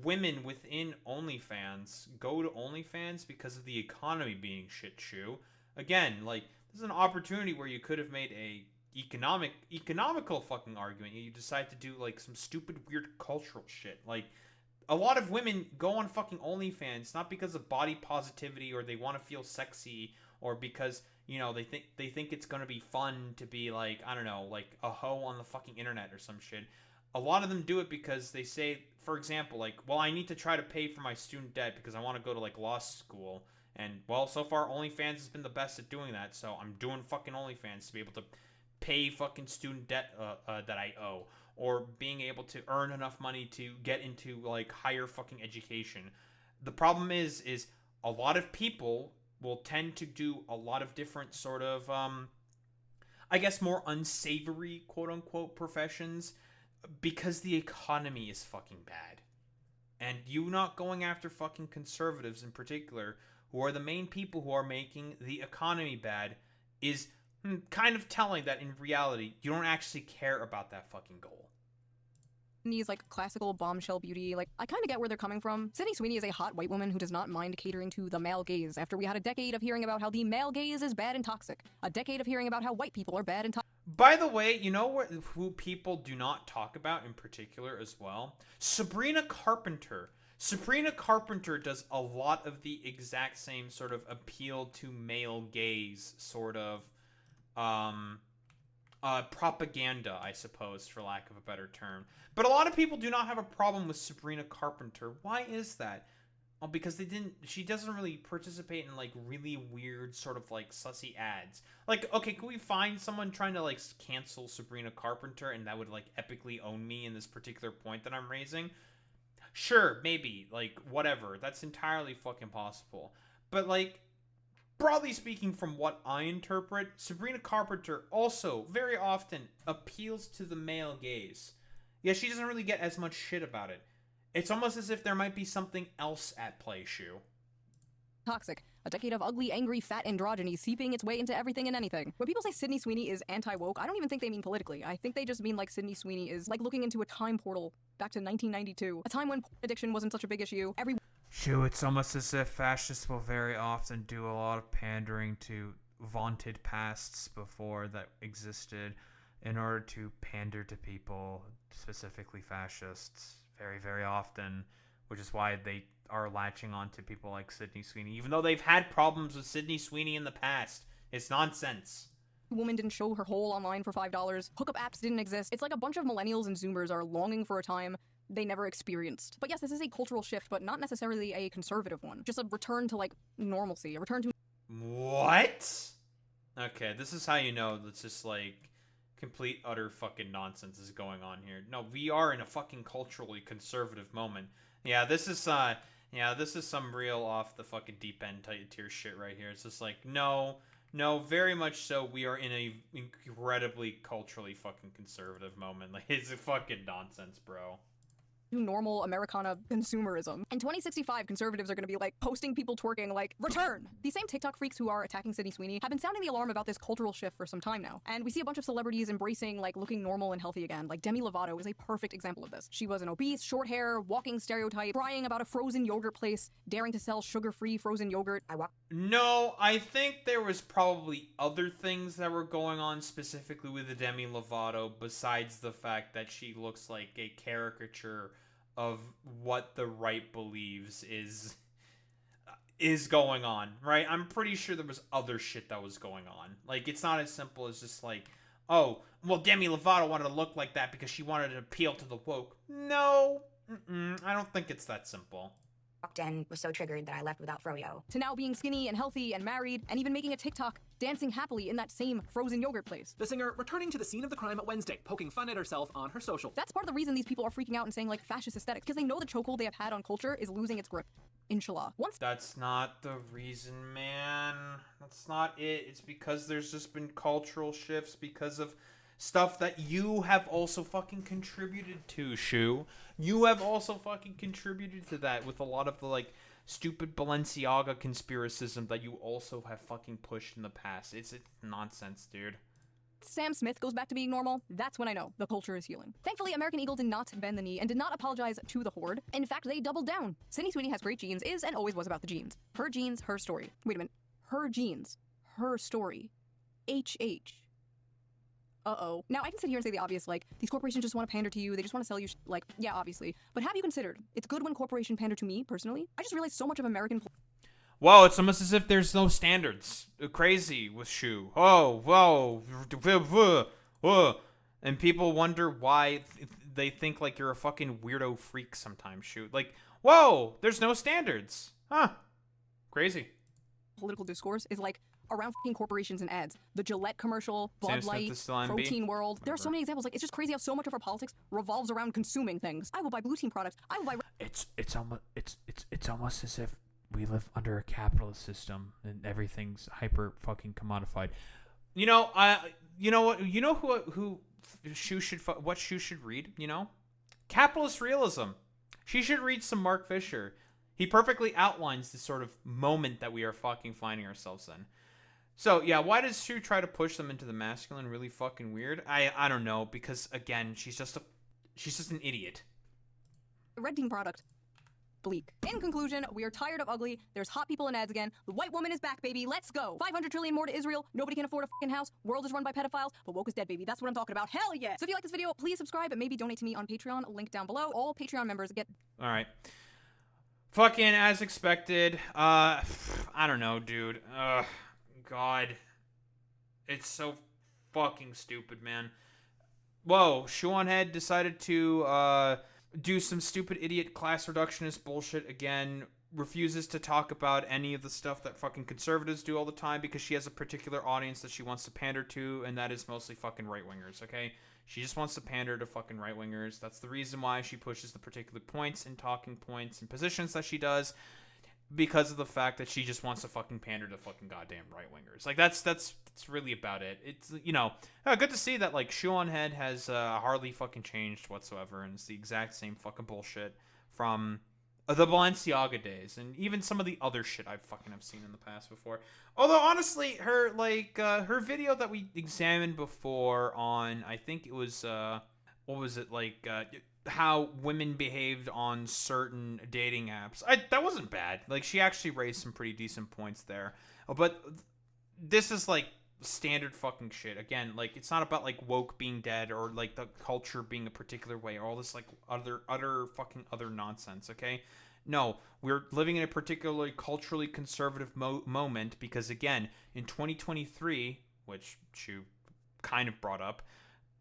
women within OnlyFans go to OnlyFans because of the economy being shit shoe. Again, like, this is an opportunity where you could have made a economical fucking argument. You decide to do like some stupid weird cultural shit. Like, a lot of women go on fucking OnlyFans not because of body positivity or they want to feel sexy or because, you know, they think it's gonna be fun to be like, I don't know, like a hoe on the fucking internet or some shit. A lot of them do it because they say, for example, like, well, I need to try to pay for my student debt because I want to go to like law school. And well, so far OnlyFans has been the best at doing that, so I'm doing fucking OnlyFans to be able to pay fucking student debt that I owe. Or being able to earn enough money to get into like higher fucking education. The problem is a lot of people will tend to do a lot of different sort of I guess more unsavory quote unquote professions because the economy is fucking bad. And you not going after fucking conservatives in particular, who are the main people who are making the economy bad, is kind of telling that in reality you don't actually care about that fucking goal. Sydney's like classical bombshell beauty, like I kind of get where they're coming from. Sydney Sweeney is a hot white woman who does not mind catering to the male gaze after we had a decade of hearing about how the male gaze is bad and toxic. A decade of hearing about how white people are bad and toxic. By the way, you know who people do not talk about in particular as well? Sabrina Carpenter. Sabrina Carpenter does a lot of the exact same sort of appeal to male gaze sort of propaganda, I suppose, for lack of a better term. But a lot of people do not have a problem with Sabrina Carpenter. Why is that? Oh, because she doesn't really participate in, like, really weird sort of, like, sussy ads. Like, okay, can we find someone trying to, like, cancel Sabrina Carpenter and that would, like, epically own me in this particular point that I'm raising? Sure, maybe, like, whatever. That's entirely fucking possible. But, like, broadly speaking, from what I interpret, Sabrina Carpenter also very often appeals to the male gaze. Yeah, she doesn't really get as much shit about it. It's almost as if there might be something else at play, Shoe. Toxic. A decade of ugly, angry, fat androgyny seeping its way into everything and anything. When people say Sydney Sweeney is anti-woke, I don't even think they mean politically. I think they just mean like Sydney Sweeney is like looking into a time portal back to 1992. A time when addiction wasn't such a big issue. Shoe, it's almost as if fascists will very often do a lot of pandering to vaunted pasts before that existed in order to pander to people, specifically fascists, very, very often, which is why they are latching on to people like Sydney Sweeney, even though they've had problems with Sydney Sweeney in the past. It's nonsense. Woman didn't show her hole online for $5. Hookup apps didn't exist. It's like a bunch of millennials and zoomers are longing for a time they never experienced. But yes, this is a cultural shift, but not necessarily a conservative one. Just a return to, like, normalcy. A return to... What? Okay, this is how you know that's just, like, complete, utter fucking nonsense is going on here. No, we are in a fucking culturally conservative moment. Yeah, this is some real off the fucking deep end tier shit right here. It's just like, no, very much so. We are in a incredibly culturally fucking conservative moment. Like, it's a fucking nonsense, bro. Normal Americana consumerism. In 2065, conservatives are going to be like posting people twerking like, return! These same TikTok freaks who are attacking Sydney Sweeney have been sounding the alarm about this cultural shift for some time now. And we see a bunch of celebrities embracing like looking normal and healthy again. Like Demi Lovato is a perfect example of this. She was an obese, short hair, walking stereotype, crying about a frozen yogurt place, daring to sell sugar-free frozen yogurt. No, I think there was probably other things that were going on specifically with the Demi Lovato besides the fact that she looks like a caricature of what the right believes is going on, right? I'm pretty sure there was other shit that was going on. Like, it's not as simple as just like, oh, well, Demi Lovato wanted to look like that because she wanted to appeal to the woke. No, I don't think it's that simple. Walked in, was so triggered that I left without froyo. To now being skinny and healthy and married, and even making a TikTok dancing happily in that same frozen yogurt place. The singer returning to the scene of the crime at Wednesday, poking fun at herself on her social. That's part of the reason these people are freaking out and saying like fascist aesthetics, because they know the chokehold they have had on culture is losing its grip. Inshallah. That's not the reason, man. That's not it. It's because there's just been cultural shifts because of stuff that you have also fucking contributed to, Shoe. You have also fucking contributed to that with a lot of the, like, stupid Balenciaga conspiracism that you also have fucking pushed in the past. It's nonsense, dude. Sam Smith goes back to being normal, that's when I know the culture is healing. Thankfully, American Eagle did not bend the knee and did not apologize to the horde. In fact, they doubled down. Sydney Sweeney has great genes is and always was about the genes. Her genes, her story. Wait a minute. Her genes, her story. HH. Uh-oh. Now, I can sit here and say the obvious, like, these corporations just want to pander to you, they just want to sell you, like, yeah, obviously. But have you considered, it's good when corporations pander to me, personally? I just realized so much of American... Whoa, it's almost as if there's no standards. Crazy with Shoe. Oh, whoa. And people wonder why they think, like, you're a fucking weirdo freak sometimes, Shoe. Like, whoa, there's no standards. Huh. Crazy. Political discourse is, like, around fucking corporations and ads. The Gillette commercial, Bud Light, Protein World. There are so many examples. Like, it's just crazy how so much of our politics revolves around consuming things. I will buy blue team products. I will buy... It's almost as if we live under a capitalist system and everything's hyper fucking commodified. You know, you know what? You know who Shoe should what Shoe should read? You know, Capitalist Realism. She should read some Mark Fisher. He perfectly outlines the sort of moment that we are fucking finding ourselves in. So, yeah, why does Shoe try to push them into the masculine? Really fucking weird. I don't know, because again, she's just an idiot. Red team product. Bleak. In conclusion, we are tired of ugly. There's hot people in ads again. The white woman is back, baby. Let's go. 500 trillion more to Israel. Nobody can afford a fucking house. World is run by pedophiles, but woke is dead, baby. That's what I'm talking about. Hell yeah. So if you like this video, please subscribe and maybe donate to me on Patreon. Link down below. All Patreon members get... All right. Fucking as expected. I don't know, dude. God. It's so fucking stupid, man. Whoa, ShoeOnHead decided to do some stupid idiot class reductionist bullshit again. Refuses to talk about any of the stuff that fucking conservatives do all the time because she has a particular audience that she wants to pander to, and that is mostly fucking right-wingers, okay? She just wants to pander to fucking right-wingers. That's the reason why she pushes the particular points and talking points and positions that she does, because of the fact that she just wants to fucking pander to fucking goddamn right-wingers. Like, that's really about it. It's, you know, good to see that, like, ShoeOnHead has hardly fucking changed whatsoever, and it's the exact same fucking bullshit from the Balenciaga days, and even some of the other shit I've seen in the past before. Although, honestly, her, like, her video that we examined before on, I think it was, what was it, like, how women behaved on certain dating apps. That wasn't bad. Like, she actually raised some pretty decent points there. But this is, like, standard fucking shit. Again, like, it's not about, like, woke being dead or, like, the culture being a particular way or all this, like, other nonsense, okay? No, we're living in a particularly culturally conservative moment because, again, in 2023, which you kind of brought up,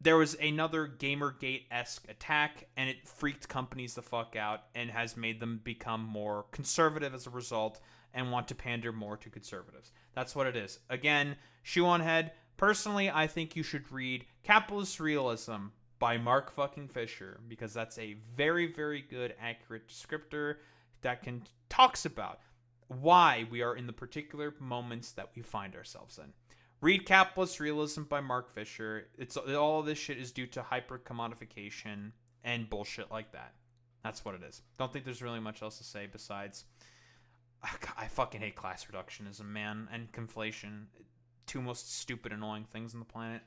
there was another Gamergate-esque attack, and it freaked companies the fuck out and has made them become more conservative as a result and want to pander more to conservatives. That's what it is. Again, ShoeOnHead, personally, I think you should read Capitalist Realism by Mark fucking Fisher, because that's a very, very good, accurate descriptor that talks about why we are in the particular moments that we find ourselves in. Read Capitalist Realism by Mark Fisher. All of this shit is due to hyper-commodification and bullshit like that. That's what it is. Don't think there's really much else to say besides, I fucking hate class reductionism, man, and conflation. Two most stupid, annoying things on the planet.